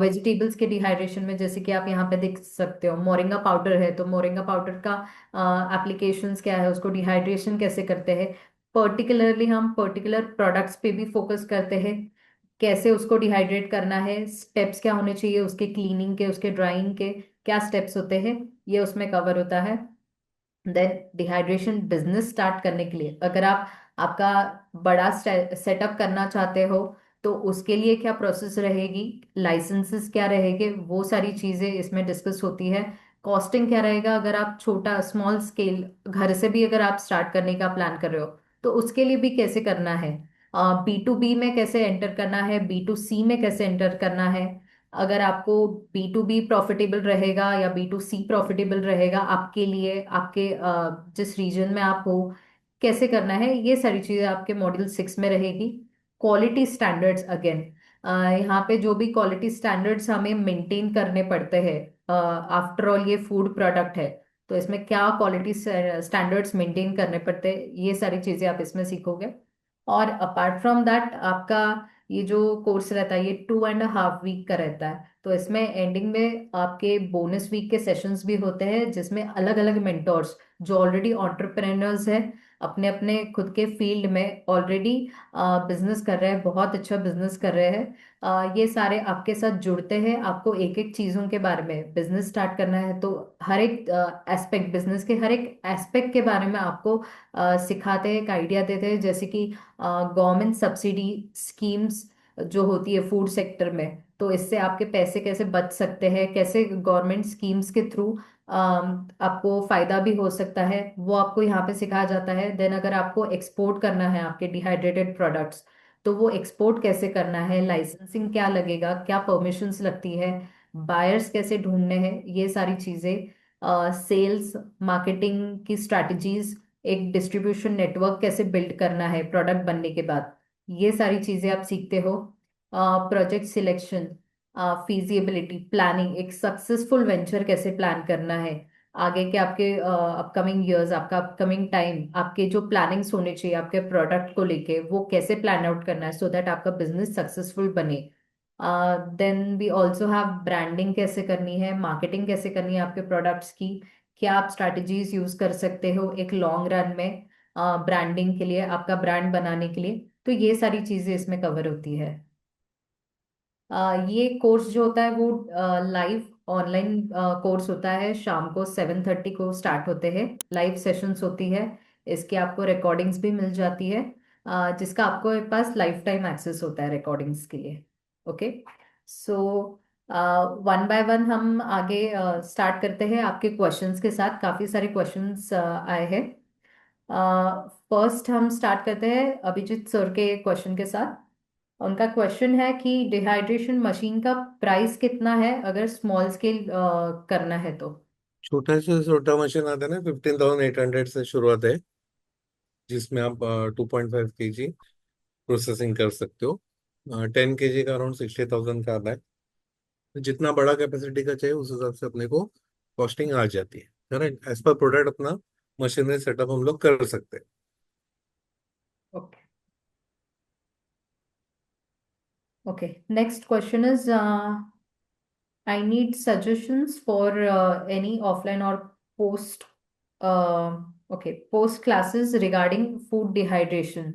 वेजिटेबल्स के डिहाइड्रेशन में, जैसे कि आप यहाँ पे देख सकते हो मोरिंगा पाउडर है, तो मोरिंगा पाउडर का एप्लीकेशंस क्या है, उसको डिहाइड्रेशन कैसे करते हैं। पर्टिकुलरली हम पर्टिकुलर प्रोडक्ट्स पे भी फोकस करते हैं, कैसे उसको डिहाइड्रेट करना है, स्टेप्स क्या होने चाहिए उसके क्लीनिंग के, उसके ड्राइंग के क्या स्टेप्स होते हैं, ये उसमें कवर होता है। देन डिहाइड्रेशन बिजनेस स्टार्ट करने के लिए, अगर आप आपका बड़ा सेटअप करना चाहते हो, तो उसके लिए क्या प्रोसेस रहेगी, लाइसेंसेस क्या रहेंगे, वो सारी चीजें इसमें डिस्कस होती है। कॉस्टिंग क्या रहेगा, अगर आप छोटा स्मॉल स्केल घर से भी अगर आप स्टार्ट करने का प्लान कर रहे हो, तो उसके लिए भी कैसे करना है, बी टू बी में कैसे एंटर करना है, बी टू सी में कैसे एंटर करना है। अगर आपको बी टू बी प्रॉफिटेबल रहेगा या बी टू सी प्रॉफिटेबल रहेगा आपके लिए, आपके जिस रीजन में आप हो, कैसे करना है, ये सारी चीजें आपके मॉड्यूल 6 में रहेगी। क्वालिटी स्टैंडर्ड्स अगेन, यहाँ पे जो भी क्वालिटी स्टैंडर्ड्स हमें मेंटेन करने पड़ते हैं, आफ्टर ऑल ये फूड प्रोडक्ट है, तो इसमें क्या क्वालिटी स्टैंडर्ड्स मेंटेन करने पड़ते हैं, ये सारी चीजें आप इसमें सीखोगे। और अपार्ट फ्रॉम दैट, आपका ये जो कोर्स रहता है ये 2.5 वीक का रहता है, तो इसमें एंडिंग में आपके बोनस वीक के सेशंस भी होते हैं, जिसमें अलग अलग मेंटोर्स जो ऑलरेडी एंटरप्रेन्योर्स है, अपने अपने खुद के फील्ड में ऑलरेडी बिजनेस कर रहे हैं, बहुत अच्छा बिजनेस कर रहे हैं, ये सारे आपके साथ जुड़ते हैं। आपको एक एक चीजों के बारे में बिजनेस स्टार्ट करना है तो हर एक एस्पेक्ट, बिजनेस के हर एक एस्पेक्ट के बारे में आपको सिखाते हैं, एक आइडिया देते हैं। जैसे कि गवर्नमेंट सब्सिडी स्कीम्स जो होती है फूड सेक्टर में, तो इससे आपके पैसे कैसे बच सकते हैं, कैसे गवर्नमेंट स्कीम्स के थ्रू आपको फायदा भी हो सकता है, वो आपको यहाँ पे सिखाया जाता है। देन अगर आपको एक्सपोर्ट करना है आपके डिहाइड्रेटेड प्रोडक्ट्स, तो वो एक्सपोर्ट कैसे करना है, लाइसेंसिंग क्या लगेगा, क्या परमिशंस लगती है, बायर्स कैसे ढूंढने हैं, ये सारी चीजें, सेल्स मार्केटिंग की स्ट्रैटेजीज, एक डिस्ट्रीब्यूशन नेटवर्क कैसे बिल्ड करना है प्रोडक्ट बनने के बाद, ये सारी चीजें आप सीखते हो। प्रोजेक्ट सिलेक्शन, फीजिबिलिटी प्लानिंग, एक सक्सेसफुल वेंचर कैसे प्लान करना है, आगे के आपके अपकमिंग ईयर्स, आपका अपकमिंग टाइम, आपके जो प्लानिंग्स होने चाहिए आपके प्रोडक्ट को लेके, वो कैसे प्लान आउट करना है सो दैट आपका बिजनेस सक्सेसफुल बने। Then we also have branding कैसे करनी है, मार्केटिंग कैसे करनी है आपके प्रोडक्ट्स की, क्या आप स्ट्रैटेजीज यूज कर सकते हो एक लॉन्ग रन में ब्रांडिंग के लिए, आपका ब्रांड बनाने के लिए। तो ये सारी चीजें इसमें कवर होती है। ये कोर्स जो होता है वो लाइव ऑनलाइन कोर्स होता है, शाम को 7:30 को स्टार्ट होते हैं, लाइव सेशंस होती है। इसके आपको रिकॉर्डिंग्स भी मिल जाती है, जिसका आपको एक पास लाइफ टाइम एक्सेस होता है रिकॉर्डिंग्स के लिए। Okay, so one by one हम आगे स्टार्ट करते हैं आपके क्वेश्चंस के साथ। काफी सारे क्वेश्चंस आए हैं। फर्स्ट हम स्टार्ट करते हैं अभिजीत सर के क्वेश्चन के साथ। उनका क्वेश्चन है कि डिहाइड्रेशन मशीन का प्राइस कितना है अगर स्मॉल स्केल करना है तो। छोटा से छोटा मशीन आता है ना, 15,800 से शुरुआत है, जिसमें आप 2.5 kg प्रोसेसिंग कर सकते हो। 10 kg का अराउंड 60,000 का आता है। तो जितना बड़ा कैपेसिटी का चाहिए उस हिसाब से अपने को कॉस्टिंग आ जाती है। करेक्ट, एज पर प्रोडक्ट अपना मशीनरी सेटअप हम लोग कर सकते हैं। Okay, okay, next question is I need suggestions for any offline or post, post classes regarding food dehydration.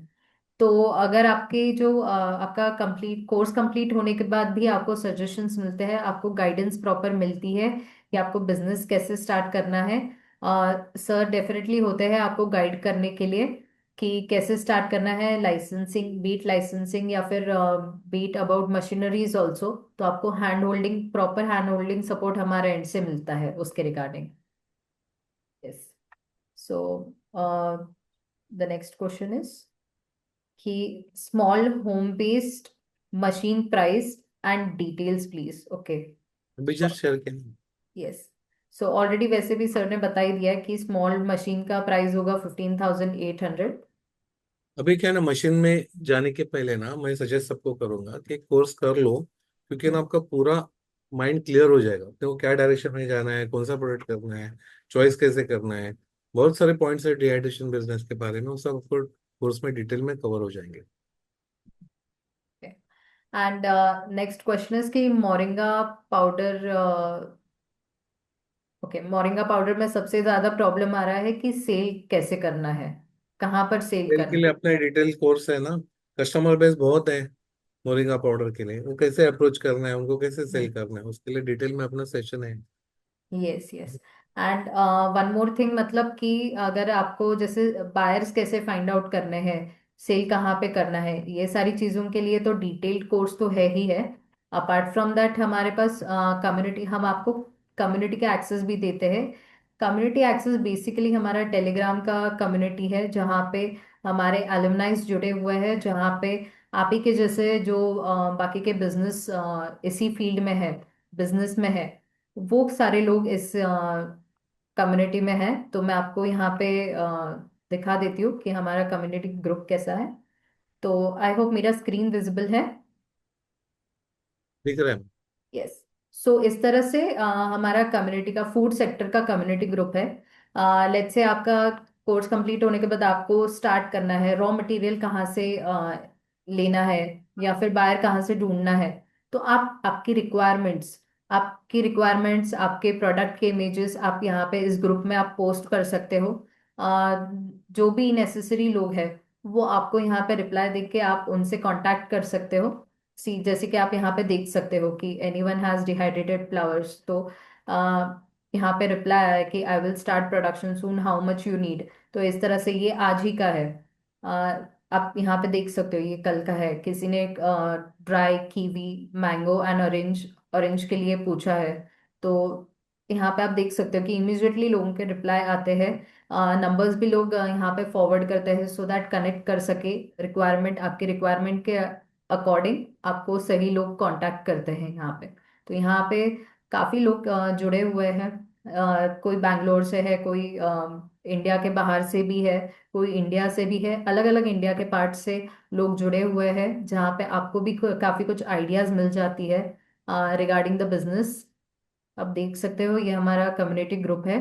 तो अगर आपके जो आपका कंप्लीट कोर्स कंप्लीट होने के बाद भी आपको सजेशंस मिलते हैं, आपको गाइडेंस प्रॉपर मिलती है कि आपको बिजनेस कैसे स्टार्ट करना है, सर डेफिनेटली होते हैं आपको गाइड करने के लिए कि कैसे स्टार्ट करना है, लाइसेंसिंग, बीट लाइसेंसिंग या फिर बीट अबाउट मशीनरीज ऑल्सो। तो आपको hand holding, proper hand holding support हमारे एंड से मिलता है उसके regarding. Yes, so the next question is कि small home based machine price and details please. Okay, अभी जस्ट शेयर किया। यस, सो ऑलरेडी वैसे भी सर ने बता ही दिया कि स्मॉल मशीन का प्राइस होगा 15,800। अभी क्या है ना, मशीन में जाने के पहले ना मैं सजेस्ट सबको करूंगा कि कोर्स कर लो, क्योंकि ना आपका पूरा माइंड क्लियर हो जाएगा तो क्या डायरेक्शन में जाना है, कौन सा प्रोडक्ट करना है, चॉइस कैसे करना है। बहुत सारे पॉइंट्स है डिहाइड्रेशन बिजनेस के बारे में, वो सब आपको कोर्स में डिटेल में कवर हो जाएंगे। एंड नेक्स्ट क्वेश्चन इज कि moringa powder, okay, moringa powder में सबसे ज्यादा प्रॉब्लम आ रहा है कि सेल कैसे करना है, कहाँ पर सेल सेल के करना लिए अपना डिटेल कोर्स है ना, कस्टमर बेस बहुत है। मोरिंगा पाउडर के लिए वो कैसे अप्रोच करना है, उनको कैसे है। सेल करना है, उसके लिए डिटेल में अपना सेशन है। Yes, yes, and one more thing, मतलब कि अगर आपको जैसे बायर्स कैसे फाइंड आउट करने हैं, सेल कहाँ पे करना है, ये सारी चीज़ों के लिए तो डिटेल्ड कोर्स तो है ही है। अपार्ट फ्रॉम दैट हमारे पास कम्युनिटी, हम आपको कम्युनिटी का एक्सेस भी देते हैं। कम्युनिटी एक्सेस बेसिकली हमारा टेलीग्राम का कम्युनिटी है, जहाँ पे हमारे एलुमनाइज जुड़े हुए हैं, जहाँ पे आप ही के जैसे जो बाकी के बिजनेस इसी फील्ड में है, बिजनेस में है, वो सारे लोग इस कम्युनिटी में हैं। तो मैं आपको यहाँ पे दिखा देती हूँ कि हमारा कम्युनिटी ग्रुप कैसा है। तो आई होप मेरा स्क्रीन विजिबल है। दिख रहा है। यस, सो इस तरह से हमारा कम्युनिटी का, फूड सेक्टर का कम्युनिटी ग्रुप है। लेट्स से आपका कोर्स कंप्लीट होने के बाद आपको स्टार्ट करना है, रॉ मटेरियल कहाँ से लेना है या फिर बायर कहाँ से ढूंढना है, तो आप आपकी रिक्वायरमेंट्स आपकी रिक्वायरमेंट्स, आपके प्रोडक्ट के इमेजेस आप यहाँ पे इस ग्रुप में आप पोस्ट कर सकते हो। अ, जो भी नेसेसरी लोग हैं वो आपको यहाँ पे रिप्लाई देख के आप उनसे कांटेक्ट कर सकते हो। सी जैसे कि आप यहाँ पे देख सकते हो कि एनीवन हैज डिहाइड्रेटेड फ्लावर्स, तो यहाँ पे रिप्लाई आया कि I will start production soon, how much you need. तो इस तरह से ये आज ही का है। अ, आप यहाँ पे देख सकते हो ये कल का है। किसी ने dry kiwi, mango and orange, orange के लिए पूछा है। तो यहाँ पे आप देख सकते हो कि इमीडिएटली लोगों के रिप्लाई आते हैं। नंबर्स भी लोग यहाँ पे फॉरवर्ड करते हैं सो दैट कनेक्ट कर सके। रिक्वायरमेंट, आपके रिक्वायरमेंट के अकॉर्डिंग आपको सही लोग कांटेक्ट करते हैं यहाँ पे। तो यहाँ पे काफी लोग जुड़े हुए हैं। कोई बैंगलोर से है, कोई इंडिया के बाहर से भी है, कोई इंडिया से भी है। अलग अलग इंडिया के पार्ट से लोग जुड़े हुए हैं जहाँ पे आपको भी काफी कुछ आइडियाज मिल जाती है रिगार्डिंग द बिजनेस। आप देख सकते हो ये हमारा कम्युनिटी ग्रुप है।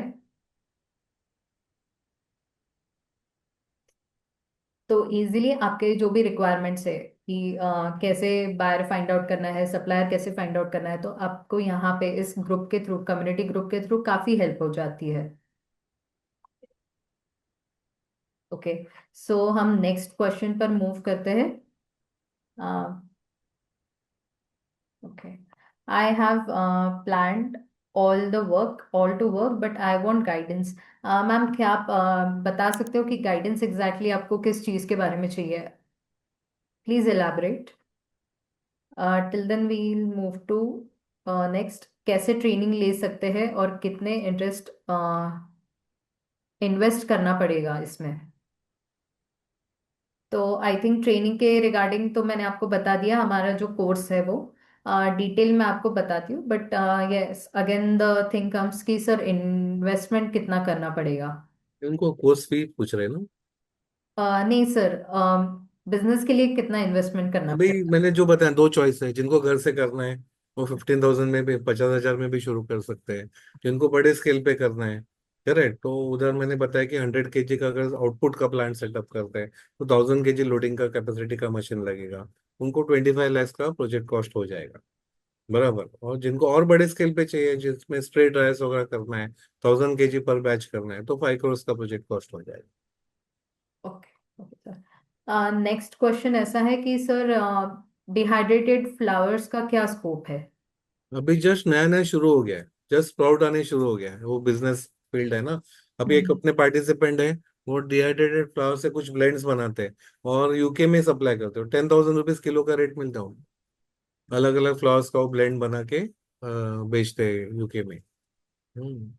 तो इजीली आपके जो भी रिक्वायरमेंट्स है कि कैसे बायर फाइंड आउट करना है, सप्लायर कैसे फाइंड आउट करना है, तो आपको यहाँ पे इस ग्रुप के थ्रू, कम्युनिटी ग्रुप के थ्रू काफी हेल्प हो जाती है। ओके, सो हम नेक्स्ट क्वेश्चन पर मूव करते हैं। Okay, I have planned all to work but I want guidance. Ma'am, क्या आप बता सकते हो कि गाइडेंस एग्जैक्टली आपको किस चीज़ के बारे में चाहिए? Please elaborate. Till then we'll move to next, कैसे ट्रेनिंग ले सकते हैं और कितने इंटरेस्ट इन्वेस्ट करना पड़ेगा इसमें? तो आई थिंक ट्रेनिंग के रिगार्डिंग तो मैंने आपको बता दिया, हमारा जो कोर्स है वो डिटेल में आपको बताती हूँ। But yes, again the thing comes कि सर इन्वेस्टमेंट कितना करना पड़ेगा? उनको कोर्स फी पूछ रहे हैं ना? नहीं सर, बिजनेस के लिए कितना इन्वेस्टमेंट करना अभी पड़ेगा? मैंने जो बताया, दो चॉइस है। जिनको घर से करना है वो 15,000 में भी, 50,000 में भी शुरू कर सकते हैं। जिनको बड़े स्केल पे करना है, करेक्ट, तो उधर मैंने बताया कि 100 kg का अगर आउटपुट का प्लांट सेटअप करते हैं तो 1,000 kg लोडिंग का कैपेसिटी का मशीन लगेगा। उनको 25 लाख का प्रोजेक्ट कॉस्ट हो जाएगा। बराबर। और जिनको और बड़े स्केल पे चाहिए, जिसमें स्प्रे ड्रायर्स वगैरह करना है, 1,000 kg पर बैच करना है, तो 5 करोड़ का प्रोजेक्ट कॉस्ट हो जाएगा। Okay, okay sir. Next question ऐसा है कि सर डिहाइड्रेटेड फ्लावर्स का क्या स्कोप है? अभी जस्ट नया नया शुरू हो गया है, जस्ट स्प्राउट आने शुरू हो गया है, वो बिजनेस फील्ड है ना। अभी एक हम्म। अपने पार्टिसिपेंट है, वो डिहाइड्रेटेड फ्लावर से कुछ ब्लेंड्स बनाते हैं और यूके में सप्लाई करते हो। 10,000 रुपीज किलो का रेट मिलता है। अलग अलग फ्लावर्स का वो ब्लेंड बना के बेचते हैं यूके में। हम्म।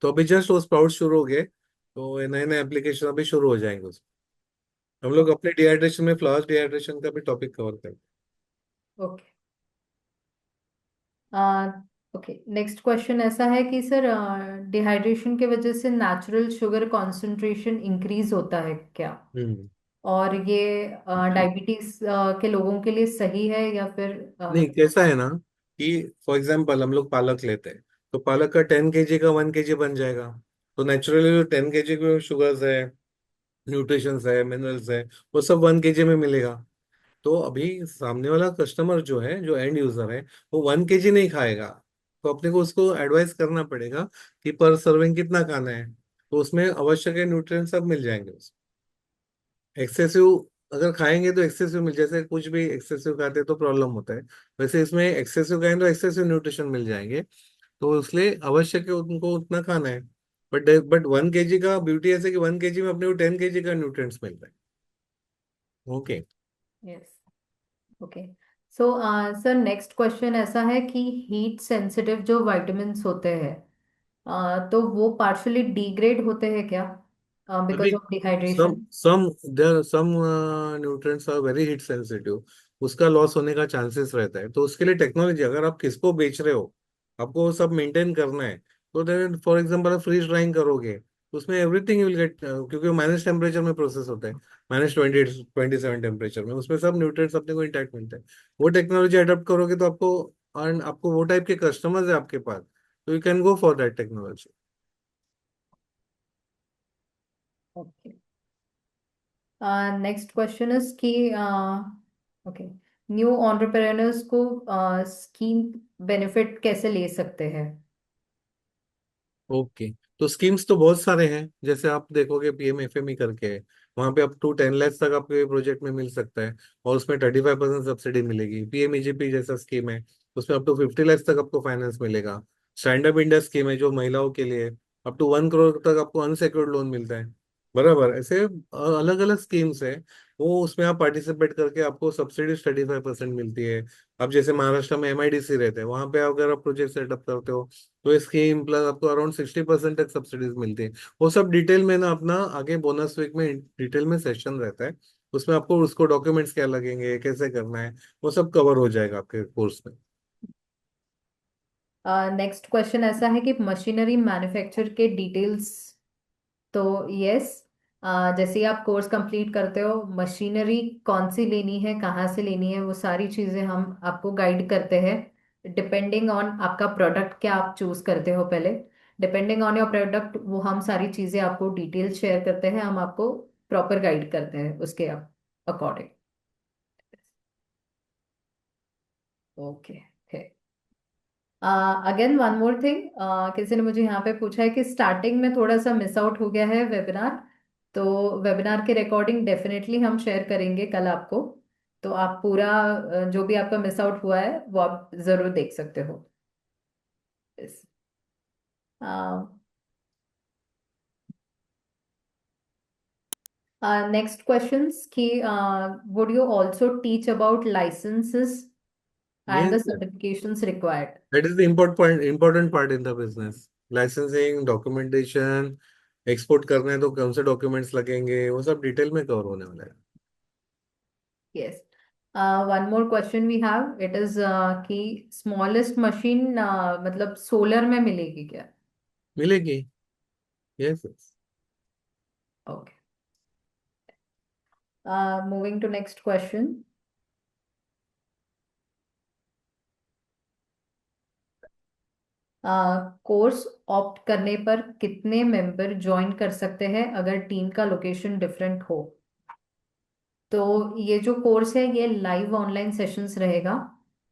तो अभी जस्ट वो स्प्राउट शुरू हो गए, तो नए नए एप्लीकेशन अभी शुरू हो जाएंगे उसमें। हम लोग अपने डिहाइड्रेशन में फ्लावर्स डिहाइड्रेशन का भी टॉपिक कवर करें। ओके, ओके नेक्स्ट क्वेश्चन ऐसा है कि सर डिहाइड्रेशन के वजह से नेचुरल शुगर कंसंट्रेशन इंक्रीज होता है क्या? हम्म। और ये डायबिटीज के लोगों के लिए सही है या फिर नहीं, कैसा है ना कि फॉर एग्जाम्पल हम लोग पालक लेते हैं, तो पालक का 10 kg का 1 kg बन जाएगा। तो नेचुरली जो 10 kg के शुगर्स है, न्यूट्रिशंस है, मिनरल्स है, वो सब 1 kg में मिलेगा। तो अभी सामने वाला कस्टमर जो है, जो एंड यूजर है, वो 1 kg नहीं खाएगा। तो अपने को उसको एडवाइस करना पड़ेगा कि पर सर्विंग कितना खाना है, तो उसमें आवश्यक है न्यूट्रिएंट सब मिल जाएंगे। एक्सेसिव अगर खाएंगे तो एक्सेसिव मिल, जैसे कुछ भी एक्सेसिव खाते हैं तो प्रॉब्लम होता है, वैसे इसमें एक्सेसिव खाएं तो एक्सेसिव न्यूट्रिशन मिल जाएंगे। तो इसलिए आवश्यक है उनको उतना खाना है। बट 1 kg का ब्यूटी ऐसे कि 1 kg में अपने को 10 kg का न्यूट्रिएंट्स मिल रहा है। Okay. Yes, okay. So sir next question ऐसा है कि हीट सेंसिटिव जो विटामिन्स होते हैं तो वो पार्शली डिग्रेड होते हैं क्या अभी because of some dehydration? Some there some nutrients are very heat sensitive, उसका लॉस होने का चांसेस रहता है। तो उसके लिए टेक्नोलॉजी, अगर आप किसको बेच रहे हो, आपको वो सब मेंटेन करना है। तो देन फॉर एग्जांपल आप फ्रीज ड्राइंग करोगे तो उसमें एवरीथिंग विल गेट, क्योंकि वो माइनस टेम्परेचर में प्रोसेस होता है, -20 27 टेम्परेचर में, उसमें सब न्यूट्रिएंट्स अपने को इंटैक्ट मिलते हैं। वो टेक्नोलॉजी अडॉप्ट करोगे तो आपको, और आपको वो टाइप के कस्टमर्स है आपके पास, तो you can go for that technology. Okay, next question is कि ओके, न्यू एंटरप्रेन्योर्स को स्कीम बेनिफिट कैसे ले सकते हैं? ओके, तो स्कीम्स तो बहुत सारे हैं, जैसे आप देखोगे PMFME करके है, वहां पे अप टू 10 लाख तक आपके प्रोजेक्ट में मिल सकता है, और उसमें 35% सब्सिडी मिलेगी। PMEGP जैसा स्कीम है, उसमें अप टू 50 लाख तक आपको फाइनेंस मिलेगा। स्टैंड अप इंडिया स्कीम है जो महिलाओं के लिए, अप टू 1 करोड़ तक आपको अनसेक्योर्ड लोन मिलता है। बराबर, ऐसे अलग अलग स्कीम्स है, वो उसमें आप पार्टिसिपेट करके आपको सब्सिडी 35% मिलती है। अब जैसे महाराष्ट्र में MIDC रहते हैं, वहां पे अगर आप प्रोजेक्ट सेटअप करते हो तो स्कीम प्लस आपको अराउंड 60% तक सब्सिडीज मिलती है। वो सब डिटेल में ना अपना आगे बोनस वीक में डिटेल में सेशन रहता है, उसमें आपको उसको डॉक्यूमेंट्स क्या लगेंगे, कैसे करना है, वो सब कवर हो जाएगा आपके कोर्स में। नेक्स्ट क्वेश्चन ऐसा है कि मशीनरी मैन्युफैक्चर के डिटेल्स। तो यस, जैसे ही आप कोर्स कंप्लीट करते हो, मशीनरी कौन सी लेनी है, कहाँ से लेनी है, वो सारी चीज़ें हम आपको गाइड करते हैं। डिपेंडिंग ऑन आपका प्रोडक्ट क्या आप चूज करते हो पहले, डिपेंडिंग ऑन योर प्रोडक्ट वो हम सारी चीज़ें आपको डिटेल शेयर करते हैं, हम आपको प्रॉपर गाइड करते हैं उसके according. Okay. Again one more thing, किसी ने मुझे यहाँ पे पूछा है कि स्टार्टिंग में थोड़ा सा मिस आउट हो गया है वेबिनार, तो वेबिनार की रिकॉर्डिंग डेफिनेटली हम शेयर करेंगे कल आपको। तो आप पूरा जो भी आपका मिस आउट हुआ है वो आप जरूर देख सकते हो। नेक्स्ट क्वेश्चंस कि would you also teach about licenses and the yes, certifications required? That is the important part in the business. Licensing, documentation, export करना है तो कौन से डॉक्यूमेंट्स लगेंगे, वो सब डिटेल में कवर होने वाला है। Yes. One more question we have. It is कि smallest machine मतलब सोलर में मिलेगी क्या? मिलेगी। Yes. Okay. Moving to next question. Course opt करने पर कितने मेंबर ज्वाइन कर सकते हैं अगर टीम का लोकेशन डिफरेंट हो? तो ये जो कोर्स है ये लाइव ऑनलाइन सेशंस रहेगा।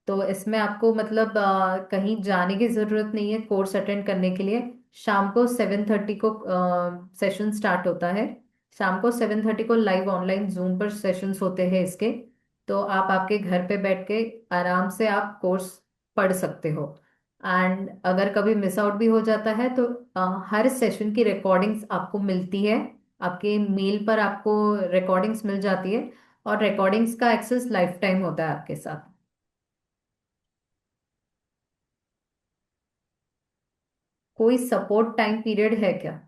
तो इसमें आपको मतलब कहीं जाने की जरूरत नहीं है कोर्स अटेंड करने के लिए। शाम को 7:30 को सेशन स्टार्ट होता है। शाम को 7:30 को लाइव ऑनलाइन जूम पर सेशंस होते हैं इसके। तो आप आपके घर पे बैठ के आराम से आप कोर्स पढ़ सकते हो। एंड अगर कभी मिस आउट भी हो जाता है तो हर सेशन की रिकॉर्डिंग्स आपको मिलती है, आपके मेल पर आपको रिकॉर्डिंग्स मिल जाती है। और रिकॉर्डिंग्स का एक्सेस लाइफ टाइम होता है आपके साथ। कोई सपोर्ट टाइम पीरियड है क्या?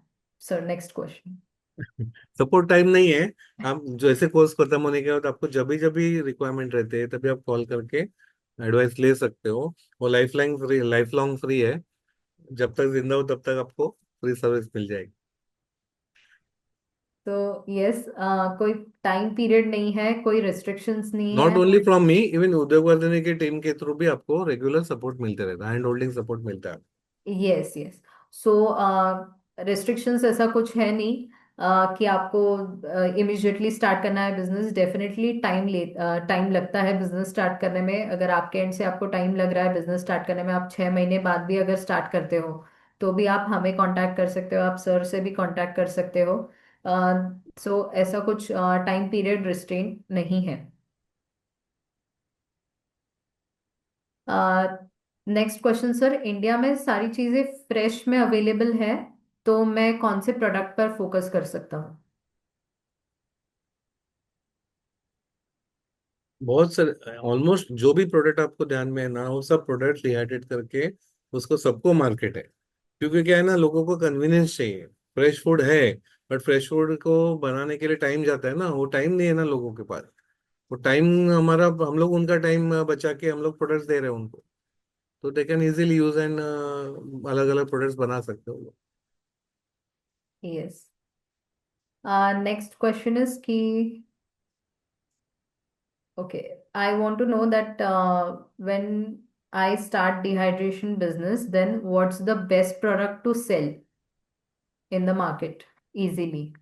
Sir next question. Support time नहीं है। आप जैसे कोर्स खत्म होने के बाद आपको जब भी रिक्वायरमेंट रहते हैं तभी आप कॉल करके एडवाइस ले सकते हो। वो लाइफ लॉन्ग फ्री है, जब तक जिंदा हो तब तक आपको फ्री सर्विस मिल जाएगी। तो यस, कोई टाइम पीरियड नहीं है, कोई रिस्ट्रिक्शंस नहीं नॉट है। ओनली फ्रॉम मी, इवन उद्योगवर्धन की टीम के थ्रू भी आपको रेगुलर सपोर्ट मिलते रहता है, हैंड होल्डिंग सपोर्ट मिलता है। Yes yes. सो रेस्ट्रिक्शंस ऐसा कुछ है नहीं कि आपको इमिजिएटली स्टार्ट करना है बिजनेस। डेफिनेटली टाइम लगता है बिजनेस स्टार्ट करने में। अगर आपके एंड से आपको टाइम लग रहा है बिजनेस स्टार्ट करने में, आप 6 महीने बाद भी अगर स्टार्ट करते हो तो भी आप हमें कांटेक्ट कर सकते हो, आप सर से भी कांटेक्ट कर सकते हो। सो ऐसा कुछ टाइम पीरियड रिस्ट्रेंट नहीं है। नेक्स्ट क्वेश्चन सर, इंडिया में सारी चीजें फ्रेश में अवेलेबल है, तो मैं कौन से प्रोडक्ट पर फोकस कर सकता हूँ? बहुत सारे, ऑलमोस्ट जो भी प्रोडक्ट आपको ध्यान में है ना, वो सब प्रोडक्ट डिहाइड्रेट करके उसको सबको मार्केट है। क्योंकि क्या है ना, लोगों को कन्वीनियंस चाहिए। फ्रेश फूड है, बट फ्रेश फूड को बनाने के लिए टाइम जाता है ना, वो टाइम नहीं है ना लोगों के पास। वो टाइम हमारा, हम लोग उनका टाइम बचा के हम लोग प्रोडक्ट्स दे रहे हैं उनको, तो they can easily use and अलग अलग प्रोडक्ट्स बना सकते हो। यस। नेक्स्ट क्वेश्चन इज कि okay, I want to know that when I start dehydration business, then what's the best product to sell in the market easily?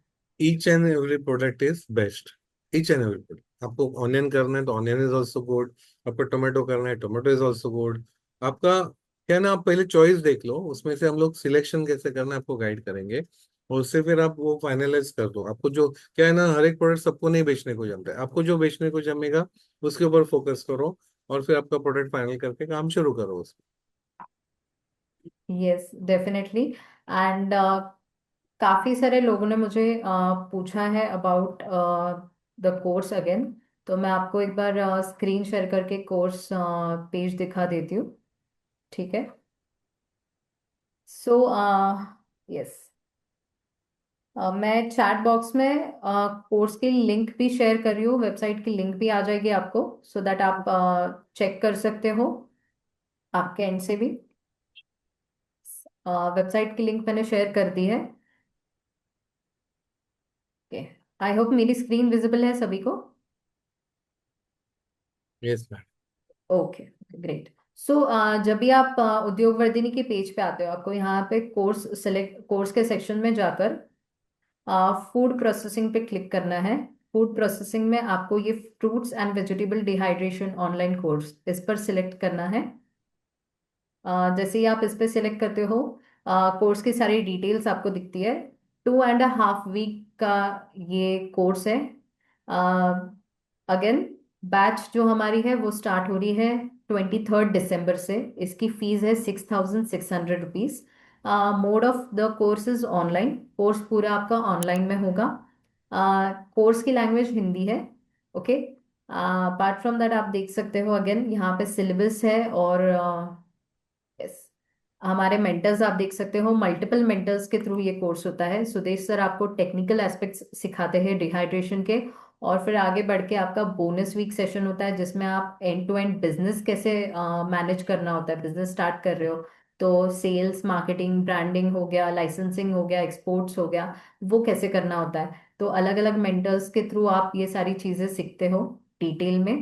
Each and every product is best, each and every product. आपको onion करना है तो onion is also good, आपको tomato करना है tomato is also good. आपका क्या है ना, आप पहले चॉइस देख लो, उसमें से हम लोग सिलेक्शन कैसे करना है आपको गाइड करेंगे, और उससे फिर आप वो फाइनलाइज कर दो। आपको जो क्या है ना, हर एक प्रोडक्ट सबको नहीं बेचने को जमता है, आपको जो बेचने को जमेगा उसके ऊपर फोकस करो, और फिर आपका प्रोडक्ट फाइनल करके काम शुरू करो उसमें। Yes definitely. एंड काफी सारे लोगों ने मुझे पूछा है अबाउट द कोर्स अगेन। तो मैं आपको एक बार स्क्रीन शेयर करके कोर्स पेज दिखा देती हूँ, ठीक है? सो यस, मैं चैट बॉक्स में कोर्स की लिंक भी शेयर कर रही हूँ, वेबसाइट की लिंक भी आ जाएगी आपको, सो दैट आप चेक कर सकते हो आपके एंड से भी। वेबसाइट की लिंक मैंने शेयर कर दी है। ओके, आई होप मेरी स्क्रीन विजिबल है सभी को। Yes ma'am. Okay, great. So जब भी आप उद्योग वर्धिनी के पेज पे आते हो, आपको यहाँ पे कोर्स के सेक्शन में जाकर फूड प्रोसेसिंग पे क्लिक करना है। फूड प्रोसेसिंग में आपको ये fruits and vegetable dehydration online course, इस पर सिलेक्ट करना है। जैसे ही आप इस पे सिलेक्ट करते हो, कोर्स की सारी डिटेल्स आपको दिखती है। 2.5 वीक का ये कोर्स है। अगेन, बैच जो हमारी है वो स्टार्ट हो रही है 23 दिसंबर से। इसकी फीस है 6,600 rupees. Mode of the course is online. Course पूरा आपका ऑनलाइन में होगा। कोर्स की लैंग्वेज हिंदी है। ओके, अपार्ट फ्रॉम दैट आप देख सकते हो अगेन यहाँ पे सिलेबस है, और यस, हमारे मेंटर्स आप देख सकते हो, मल्टीपल मेंटर्स के थ्रू ये कोर्स होता है। सुदेश सर आपको टेक्निकल एस्पेक्ट्स सिखाते हैं डिहाइड्रेशन के, और फिर आगे बढ़ के आपका बोनस वीक सेशन होता है जिसमें आप एंड टू एंड बिजनेस कैसे मैनेज करना होता है। बिजनेस स्टार्ट कर रहे हो तो सेल्स, मार्केटिंग, ब्रांडिंग हो गया, लाइसेंसिंग हो गया, एक्सपोर्ट्स हो गया, वो कैसे करना होता है। तो अलग अलग मेंटर्स के थ्रू आप ये सारी चीजें सीखते हो डिटेल में।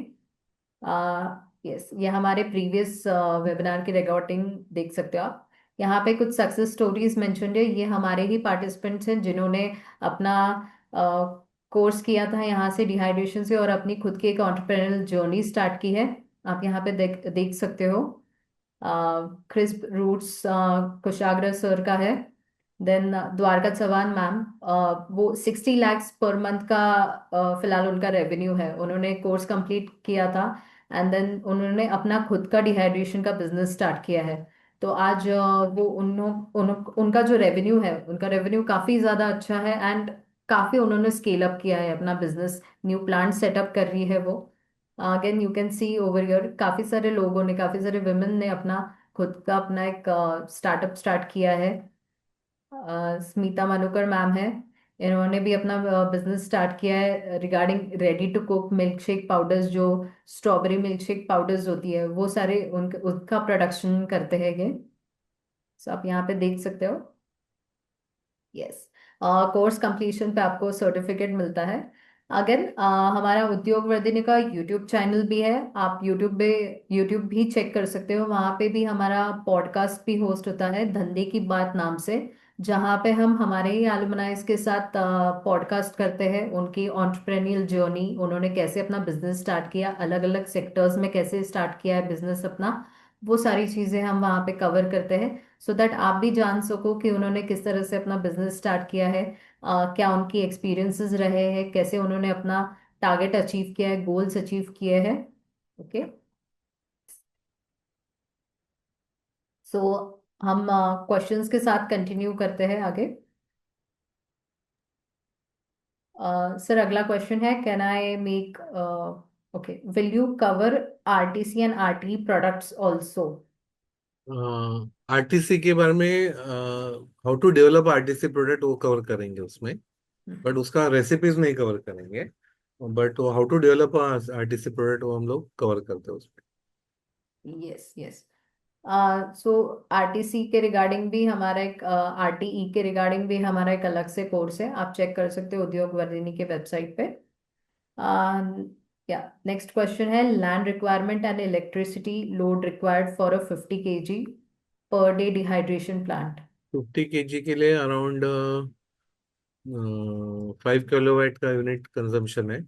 यस, ये हमारे प्रीवियस वेबिनार की रिकॉर्डिंग देख सकते हो आप। यहाँ पे कुछ सक्सेस स्टोरीज मेंशन्ड है, ये हमारे ही पार्टिसिपेंट्स हैं जिन्होंने अपना कोर्स किया था यहाँ से डिहाइड्रेशन से, और अपनी खुद की एक एंटरप्रेन्योरल जर्नी स्टार्ट की है। आप यहाँ पे देख देख सकते हो। क्रिस्प रूट्स कुशाग्र सर का है। देन द्वारका चौहान मैम, वो 60 लाख पर मंथ का फिलहाल उनका रेवेन्यू है। उन्होंने कोर्स कंप्लीट किया था एंड देन उन्होंने अपना खुद का डिहाइड्रेशन का बिजनेस स्टार्ट किया है। तो आज वो उनका जो रेवेन्यू है, उनका रेवेन्यू काफी ज्यादा अच्छा है, एंड काफी उन्होंने स्केल अप किया है अपना बिजनेस। न्यू प्लांट सेटअप कर रही है वो। Again you can see over here, काफी सारे लोगों ने, काफी सारे विमेन ने अपना खुद का अपना एक स्टार्टअप स्टार्ट किया है। स्मिता मनुकर मैम है, इन्होंने भी अपना बिजनेस स्टार्ट किया है regarding ready to cook milk shake powders. जो स्ट्रॉबेरी मिल्क शेक पाउडर्स होती है वो सारे उनका प्रोडक्शन करते हैं ये। सो आप यहाँ पे देख सकते हो। यस, कोर्स कंप्लीशन पे आपको सर्टिफिकेट मिलता है। अगर हमारा उद्योग वर्धिनी का यूट्यूब चैनल भी है, आप यूट्यूब भी चेक कर सकते हो। वहाँ पे भी हमारा पॉडकास्ट भी होस्ट होता है धंधे की बात नाम से, जहाँ पे हम हमारे ही एलुमनाइज के साथ पॉडकास्ट करते हैं उनकी एंटरप्रेन्योरल जर्नी, उन्होंने कैसे अपना बिजनेस स्टार्ट किया, अलग अलग सेक्टर्स में कैसे स्टार्ट किया है बिजनेस अपना, वो सारी चीजें हम वहाँ पे कवर करते हैं, सो दैट आप भी जान सको कि उन्होंने किस तरह से अपना बिजनेस स्टार्ट किया है, क्या उनकी एक्सपीरियंसेस रहे हैं, कैसे उन्होंने अपना टारगेट अचीव किया है, गोल्स अचीव किए हैं। ओके, सो हम क्वेश्चंस के साथ कंटिन्यू करते हैं आगे। सर अगला क्वेश्चन है, can I make, okay, will you cover RTC and RT products also? RTC के बारे में, how to develop RTC product वो कवर करेंगे उसमें, बट उसका रेसिपीज नहीं कवर करेंगे। But how to develop RTC product वो हम लोग कवर करते हैं उसमें। Yes yes. सो आरटीसी के रिगार्डिंग भी हमारा एक, आरटीई के रिगार्डिंग भी हमारा एक अलग से कोर्स है, आप चेक कर सकते हो उद्योग वर्धिनी के वेबसाइट पे। या नेक्स्ट क्वेश्चन है, land requirement and electricity load required for a 50 kg per day dehydration plant. 50 kg के लिए अराउंड 5 किलोवाट का यूनिट कंजम्पशन है।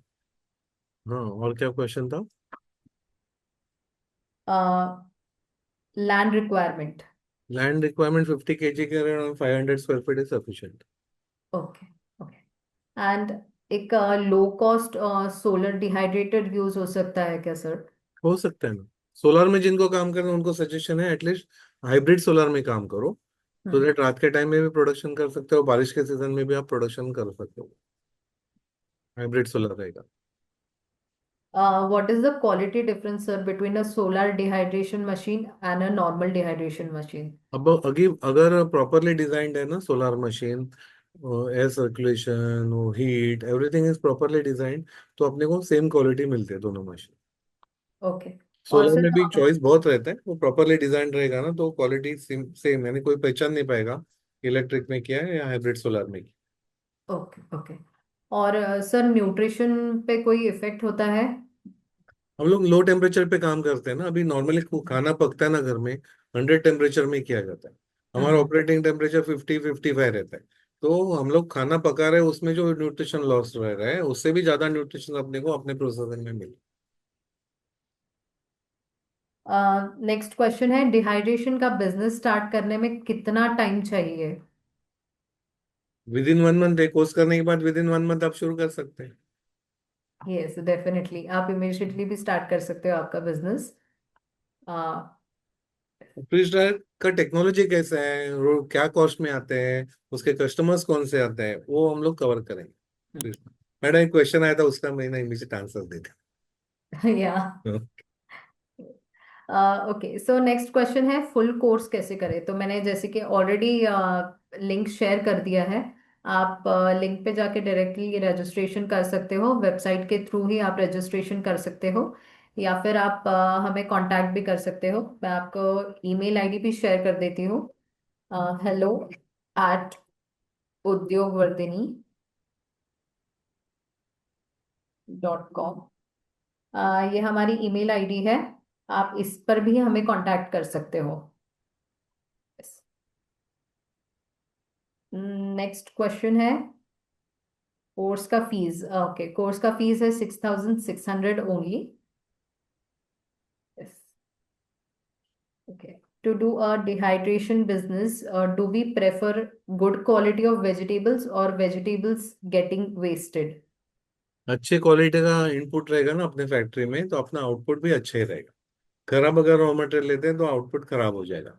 हाँ, और क्या क्वेश्चन था? Land requirement. Land requirement 50 kg के around 500 square feet is sufficient. Okay okay. And एक low cost solar dehydrated use हो सकता है क्या सर? हो सकता है ना। सोलर में जिनको काम करना है उनको सजेशन है एटलीस्ट हाइब्रिड सोलर में काम करो, तो हम्म। दैट रात के टाइम में भी प्रोडक्शन कर सकते हो, बारिश के सीजन में भी आप प्रोडक्शन कर सकते हो। हाइब्रिड सोलर रहेगा। What is the quality difference, sir, between a solar dehydration machine and a normal dehydration machine? अब अगर प्रॉपरली डिजाइंड है ना solar machine, air circulation, heat, everything is properly designed, तो अपने को सेम क्वालिटी मिलती है दोनों मशीन। ओके। और सोलर सर में भी चॉइस बहुत रहता है, वो प्रॉपरली डिजाइन रहेगा ना तो क्वालिटी सेम सेम, यानी कोई पहचान नहीं पाएगा इलेक्ट्रिक में क्या है या हाइब्रिड सोलर में क्या ओके ओके। और सर न्यूट्रिशन पे कोई इफेक्ट होता है? है। हम लोग लो टेम्परेचर पे काम करते हैं ना, अभी नॉर्मली खाना पकता है ना घर में, 100 टेम्परेचर में किया जाता है। हमारा हम्म। ऑपरेटिंग टेम्परेचर 50-55 रहता है। तो हम लोग खाना पका रहे हैं, उसमें जो न्यूट्रिशन लॉस रह रहा है उससे भी ज्यादा न्यूट्रिशन अपने को अपने प्रोसेसिंग में मिले। नेक्स्ट क्वेश्चन है, डिहाइड्रेशन का बिजनेस स्टार्ट करने में कितना टाइम चाहिए? विद इन 1 मंथ, एक कोर्स करने के बाद विद इन 1 मंथ आप शुरू कर सकते हैं। यस डेफिनेटली, आप इमिडिएटली भी स्टार्ट कर सकते हो आपका बिजनेस। फ्रीज ड्रायर का टेक्नोलॉजी कैसा है, क्या कॉस्ट में आते हैं, उसके कस्टमर्स कौन से आते हैं, वो हम लोग कवर करेंगे। मैडम एक क्वेश्चन आया था उसका मैंने इमीडिएट आंसर दे या दिया। ओके, सो नेक्स्ट क्वेश्चन है, फुल कोर्स कैसे करें? तो मैंने जैसे कि ऑलरेडी लिंक शेयर कर दिया है। आप लिंक पे जाके डायरेक्टली रजिस्ट्रेशन कर सकते हो, वेबसाइट के थ्रू ही आप रजिस्ट्रेशन कर सकते हो, या फिर आप हमें कांटेक्ट भी कर सकते हो। मैं आपको ईमेल आईडी भी शेयर कर देती हूँ, hello@udyogvardhani.com। ये हमारी ईमेल आईडी है, आप इस पर भी हमें कांटेक्ट कर सकते हो। नेक्स्ट क्वेश्चन है, कोर्स का फीस। ओके, कोर्स का फीस है 6,600 only. Okay. To do a dehydration business, do we prefer good quality of vegetables और वेजिटेबल्स गेटिंग वेस्टेड? अच्छे क्वालिटी का इनपुट रहेगा ना अपने फैक्ट्री में तो अपना आउटपुट भी अच्छा ही रहेगा। खराब अगर रॉ मटेरियल लेते हैं तो आउटपुट खराब हो जाएगा।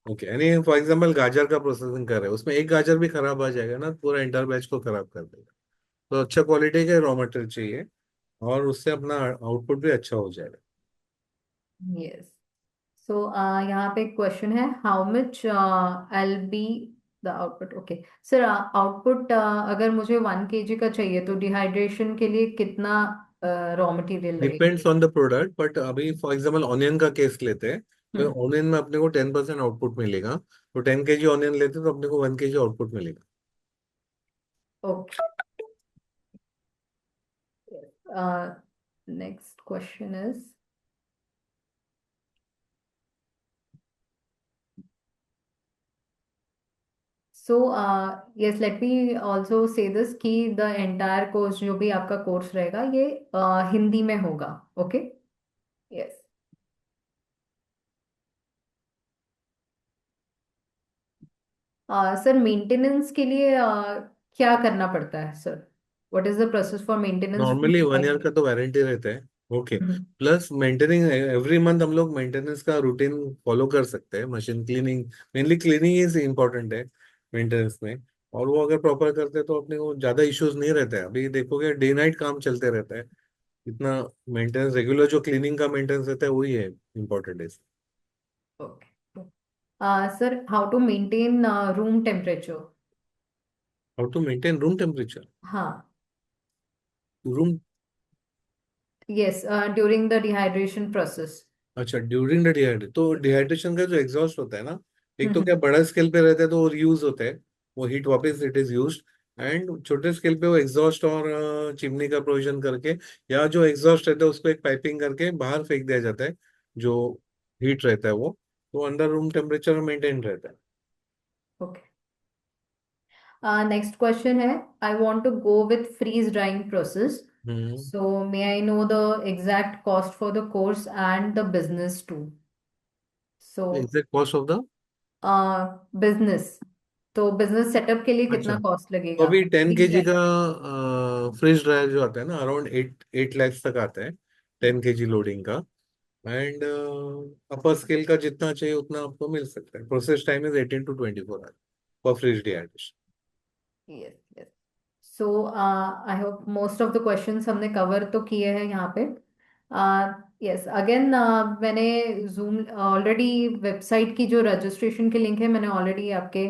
ओके, यानी फॉर एग्जांपल गाजर का प्रोसेसिंग कर रहे हैं, उसमें एक गाजर भी खराब आ जाएगा ना, पूरा इंटर बैच को खराब कर देगा। तो अच्छा क्वालिटी के रॉ मटेरियल चाहिए और उससे अपना आउटपुट भी अच्छा हो जाएगा। यस। सो यहाँ पे क्वेश्चन है, how much L be the output? Okay sir, output अगर मुझे 1 kg का चाहिए तो डिहाइड्रेशन के लिए कितना रॉ मटेरियल डिपेंड्स लगेगा? ऑन द प्रोडक्ट, बट अभी फॉर एग्जांपल ऑनियन का केस लेते हैं, तो हम्म। ऑनियन में अपने को 10% आउटपुट मिलेगा। तो 10 kg ऑनियन लेते हैं तो अपने को 1 kg आउटपुट मिलेगा। Okay. Next question is, so yes let me also say this कि द एंटायर कोर्स जो भी आपका कोर्स रहेगा ये हिंदी में होगा। ओके। यस। सर मेंटेनेंस के लिए क्या करना पड़ता है sir? What is the process for maintenance to normally 1 year का डिहाइड्रेट? तो वारंटी रहता है। Okay. Plus maintaining every month हम लोग मेंटेनेंस का रूटीन फॉलो कर सकते हैं। Machine cleaning, mainly cleaning is important है मेंटेनेंस में। और वो अगर प्रॉपर करते हैं तो अपने को ज्यादा इश्यूज नहीं रहता है। अभी देखोगे डे नाइट काम चलते रहता है, इतना मेंटेनेंस रेगुलर जो क्लीनिंग का मेंटेनेंस रहता है वही है इम्पोर्टेंट है। Okay sir, how to maintain room temperature? How to maintain room temperature? हाँ। Room, yes, during the dehydration process. अच्छा ड्यूरिंग द डिहाइड्रेशन, तो डिहाइड्रेशन का जो एग्जॉस्ट होता है ना, एक तो क्या हम्म। बड़ा स्केल पे रहता है तो वो रीयूज होता है, वो हीट वापस इट इज यूज्ड। एंड छोटे स्केल पे वो एग्जॉस्ट और चिमनी का प्रोविजन करके, या जो एग्जॉस्ट रहता है उसको एक पाइपिंग करके बाहर फेंक दिया जाता है, जो हीट रहता है वो, तो अंडर रूम टेम्परेचर मेंटेन रहता है। ओके। नेक्स्ट क्वेश्चन है, I want to go with freeze drying process, hmm. So may I know the exact cost for the course and the business too? So exact cost of the, business, तो business setup के लिए अच्छा, कितना cost तो लगेगा? अभी 10 kg का Freeze fridge dryer जो आता है ना, अराउंड 8 lakhs तक आता है, 10 kg लोडिंग का। एंड अपर स्केल का जितना चाहिए उतना आपको मिल सकता है। Process time is 18 to 24 hour for fridge dehydration. Yes yes. So I hope most of the questions हमने कवर तो किए हैं यहाँ पे। यस अगेन, मैंने जूम ऑलरेडी, वेबसाइट की जो रजिस्ट्रेशन की लिंक है मैंने ऑलरेडी आपके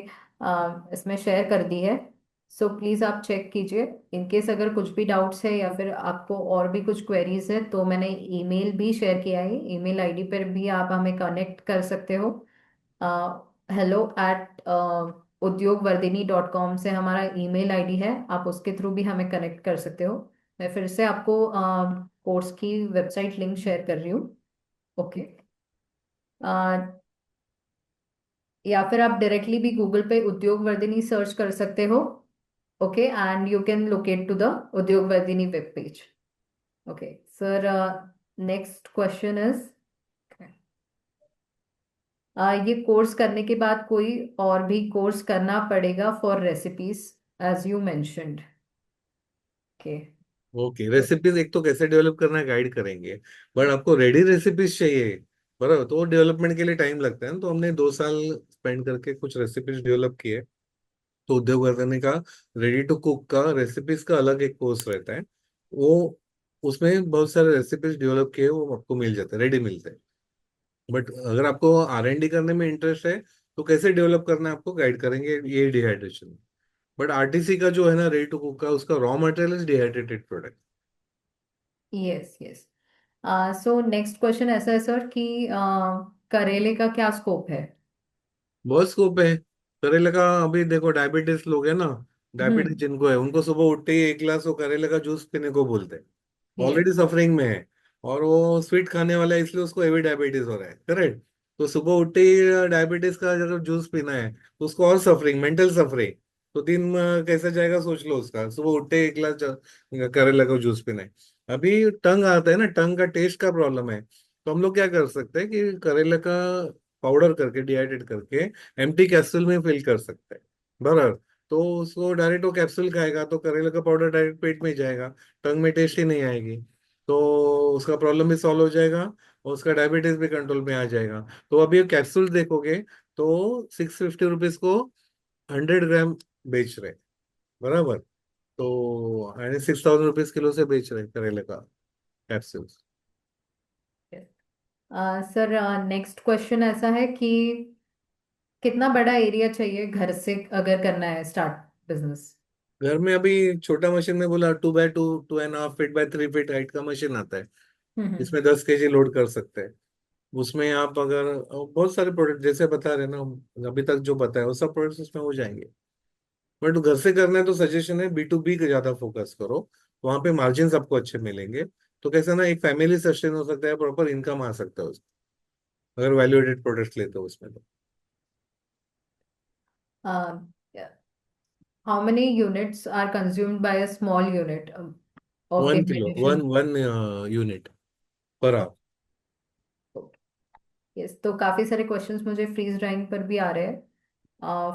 इसमें शेयर कर दी है। सो प्लीज़ आप चेक कीजिए। इन केस अगर कुछ भी डाउट्स है या फिर आपको और भी कुछ क्वेरीज है तो मैंने ईमेल भी शेयर किया है, ईमेल आईडी पर भी आप हमें कनेक्ट कर सकते हो। hello@udyogvardhini.com से हमारा ईमेल आईडी है, आप उसके थ्रू भी हमें कनेक्ट कर सकते हो। मैं फिर से आपको कोर्स की वेबसाइट लिंक शेयर कर रही हूँ। ओके। या फिर आप डायरेक्टली भी गूगल पे उद्योग वर्धिनी सर्च कर सकते हो। Okay, and you can locate to the Udyog Vardhini web page. Okay sir, next question is, ये कोर्स करने के बाद कोई और भी कोर्स करना पड़ेगा for recipes as you mentioned? Okay. Okay, recipes एक तो कैसे डेवलप करना है गाइड करेंगे, बट आपको रेडी रेसिपीज चाहिए, बराबर, तो डेवलपमेंट के लिए टाइम लगता है ना। तो हमने 2 साल स्पेंड करके कुछ रेसिपीज डेवलप किए। तो उद्योग वर्धने का रेडी टू कुक का रेसिपीज का अलग एक कोर्स रहता है। वो उसमें बहुत सारे रेसिपीज डेवलप किए, वो आपको मिल जाते हैं, रेडी मिलते हैं। बट अगर आपको R&D करने में इंटरेस्ट है तो कैसे डेवलप करना है आपको गाइड करेंगे, ये डिहाइड्रेशन। बट RTC का जो है ना, रेडी टू कुक का, उसका raw material is dehydrated product. Yes yes. So next question ऐसा है सर कि करेले का क्या स्कोप है? बहुत स्कोप है करेले का। अभी देखो, डायबिटीज लोग है ना, डायबिटीज हम्म। जिनको है उनको सुबह उठते ही 1 गिलास वो करेले का जूस पीने को बोलते हैं। ऑलरेडी यस सफरिंग में है, और वो स्वीट खाने वाला है, इसलिए उसको हेवी डायबिटीज हो रहा है, करेक्ट। तो सुबह उठते ही डायबिटीज का अगर जूस पीना है तो उसको और सफरिंग, मेंटल सफरिंग। तो दिन कैसा जाएगा सोच लो उसका, सुबह उठते ही 1 गिलास करेला का जूस पीना है। अभी टंग आता है ना, टंग का टेस्ट का प्रॉब्लम है, तो हम लोग क्या कर सकते हैं कि करेला का पाउडर करके, डिहाइड्रेट करके, एम्प्टी कैप्सूल में फिल कर सकते हैं, बराबर। तो उसको डायरेक्ट वो कैप्सूल खाएगा तो करेले का पाउडर डायरेक्ट पेट में जाएगा, टंग में टेस्ट ही नहीं आएगी। तो उसका प्रॉब्लम भी सॉल्व हो जाएगा, और उसका डायबिटीज भी कंट्रोल में आ जाएगा। तो अभी ये कैप्सूल देखोगे तो 650 रुपीज को 100 ग्राम बेच रहे, बराबर। तो 6,000 रुपीज किलो से बेच रहे करेले का कैप्सूल। सर, नेक्स्ट क्वेश्चन ऐसा है कि कितना बड़ा एरिया चाहिए घर से अगर करना है स्टार्ट बिजनेस? घर में अभी छोटा मशीन में बोला, 2x2, 2.5 feet by 3 feet height का मशीन आता है। हम्म। इसमें 10 kg लोड कर सकते हैं। उसमें आप अगर बहुत सारे प्रोडक्ट जैसे बता रहे ना, अभी तक जो बताया वो सब प्रोडक्ट्स उसमें हो जाएंगे। बट घर से करना है तो सजेशन है B2B का ज्यादा फोकस करो, वहां पे मार्जिन आपको अच्छे मिलेंगे। तो कैसा ना, एक फैमिली सस्टेन हो सकता है, प्रॉपर इनकम आ सकता है उसमें, अगर वैल्यू एडेड प्रोडक्ट्स लेते हो उसमें तो। How many units are consumed by a small unit of 1 kilo, one dehydration? One unit per hour. Yes, तो काफी सारे क्वेश्चंस मुझे फ्रीज ड्राइंग पर भी आ रहे हैं।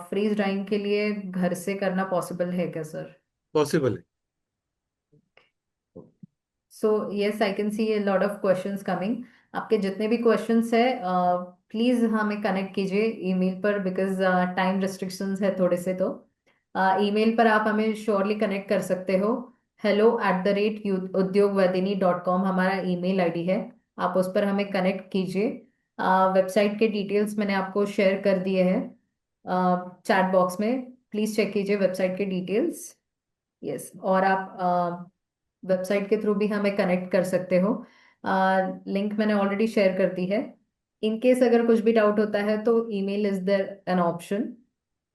फ्रीज ड्राइंग के लिए घर से करना पॉसिबल है क्या सर? पॉसिबल है। So yes, I can see a lot of questions coming. आपके जितने भी क्वेश्चंस है प्लीज हमें कनेक्ट कीजिए ईमेल पर, बिकॉज टाइम रिस्ट्रिक्शंस है थोड़े से। तो ईमेल पर आप हमें श्योरली कनेक्ट कर सकते हो। hello@udyogvardhini.com हमारा ईमेल आईडी है, आप उस पर हमें कनेक्ट कीजिए। वेबसाइट के डिटेल्स मैंने आपको शेयर कर दिए हैं चैट बॉक्स में, प्लीज चेक कीजिए वेबसाइट के डिटेल्स। यस, और आप वेबसाइट के थ्रू भी हमें कनेक्ट कर सकते हो। लिंक मैंने ऑलरेडी शेयर कर दी है। इन केस अगर कुछ भी डाउट होता है तो email is there an option.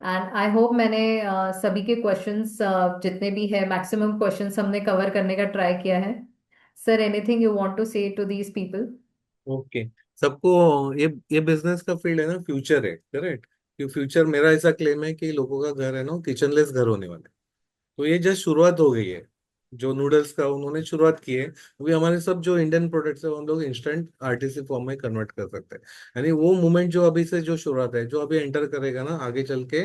And I hope मैंने सभी के क्वेश्चंस जितने भी है मैक्सिमम क्वेश्चंस हमने कवर करने का ट्राई किया है। Sir, anything you want to say to these people? Okay, सबको, ये बिजनेस का फील्ड है ना, फ्यूचर है, करेक्ट। कि फ्यूचर, मेरा ऐसा क्लेम है कि लोगों का घर है ना, किचनलेस घर होने वाला है। तो ये जस्ट शुरुआत हो गई है। जो नूडल्स का उन्होंने शुरुआत की है, अभी हमारे सब जो इंडियन प्रोडक्ट्स है वो हम लोग इंस्टेंट आरटीसी फॉर्म में कन्वर्ट कर सकते हैं। यानी वो मूवमेंट जो अभी से जो शुरुआत है, जो अभी एंटर करेगा ना, आगे चल के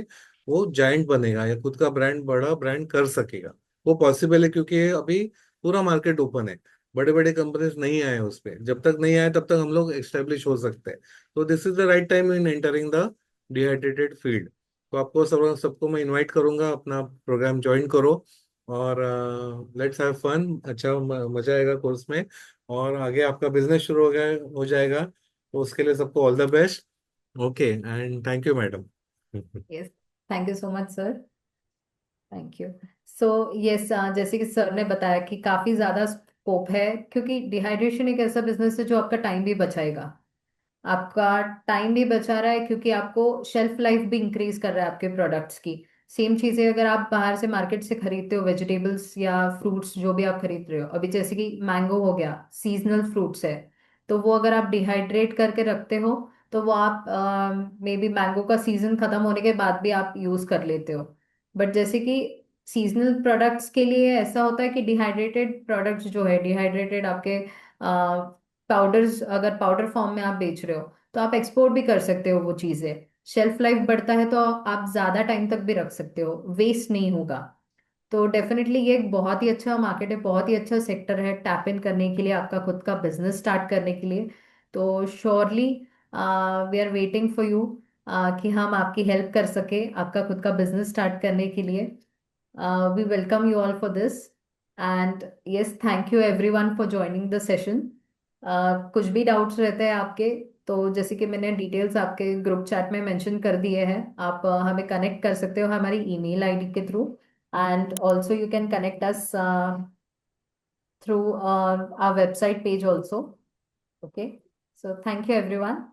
वो जायंट बनेगा या खुद का ब्रांड, बड़ा ब्रांड कर सकेगा। वो पॉसिबल है क्योंकि अभी पूरा मार्केट ओपन है, बड़े बड़े कंपनीज नहीं आए उस पे। जब तक नहीं आए तब तक हम लोग एस्टेब्लिश हो सकते हैं। तो this is the right time in entering the dehydrated field. तो आपको सबको मैं इनवाइट करूंगा, अपना प्रोग्राम ज्वाइन करो और लेट्स हैव फन। अच्छा मजा आएगा कोर्स में, और आगे आपका बिजनेस शुरू हो जाएगा। तो उसके लिए सबको all the best. Okay, and thank you madam. Yes, thank you so much sir. Thank you. So yes, जैसे कि सर ने बताया कि काफी ज्यादा स्कोप है, क्योंकि डिहाइड्रेशन एक ऐसा बिजनेस है जो आपका टाइम भी बचाएगा। आपका टाइम भी बचा रहा है, क्योंकि आपको शेल्फ लाइफ भी इंक्रीज कर रहा है आपके प्रोडक्ट्स की। सेम चीजें अगर आप बाहर से मार्केट से खरीदते हो, वेजिटेबल्स या फ्रूट्स जो भी आप खरीद रहे हो, अभी जैसे कि मैंगो हो गया, सीजनल फ्रूट्स है, तो वो अगर आप डिहाइड्रेट करके रखते हो तो वो आप मे बी मैंगो का सीजन खत्म होने के बाद भी आप यूज कर लेते हो। बट जैसे कि सीजनल प्रोडक्ट्स के लिए ऐसा होता है कि डिहाइड्रेटेड प्रोडक्ट्स जो है, डिहाइड्रेटेड आपके पाउडर्स अगर पाउडर फॉर्म में आप बेच रहे हो, तो आप एक्सपोर्ट भी कर सकते हो वो चीजें। शेल्फ लाइफ बढ़ता है तो आप ज्यादा टाइम तक भी रख सकते हो, वेस्ट नहीं होगा। तो डेफिनेटली ये एक बहुत ही अच्छा मार्केट है, बहुत ही अच्छा सेक्टर है टैप इन करने के लिए, आपका खुद का बिजनेस स्टार्ट करने के लिए। तो surely we are waiting for you, कि हम आपकी हेल्प कर सके आपका खुद का बिजनेस स्टार्ट करने के लिए। We welcome you all for this. And yes, thank you everyone for joining the session. कुछ भी डाउट्स रहते हैं आपके, तो जैसे कि मैंने डिटेल्स आपके ग्रुप चैट में मेंशन कर दिए हैं, आप हमें कनेक्ट कर सकते हो हमारी ईमेल आईडी के through. And also you can connect us through our website page also. Okay, so thank you everyone.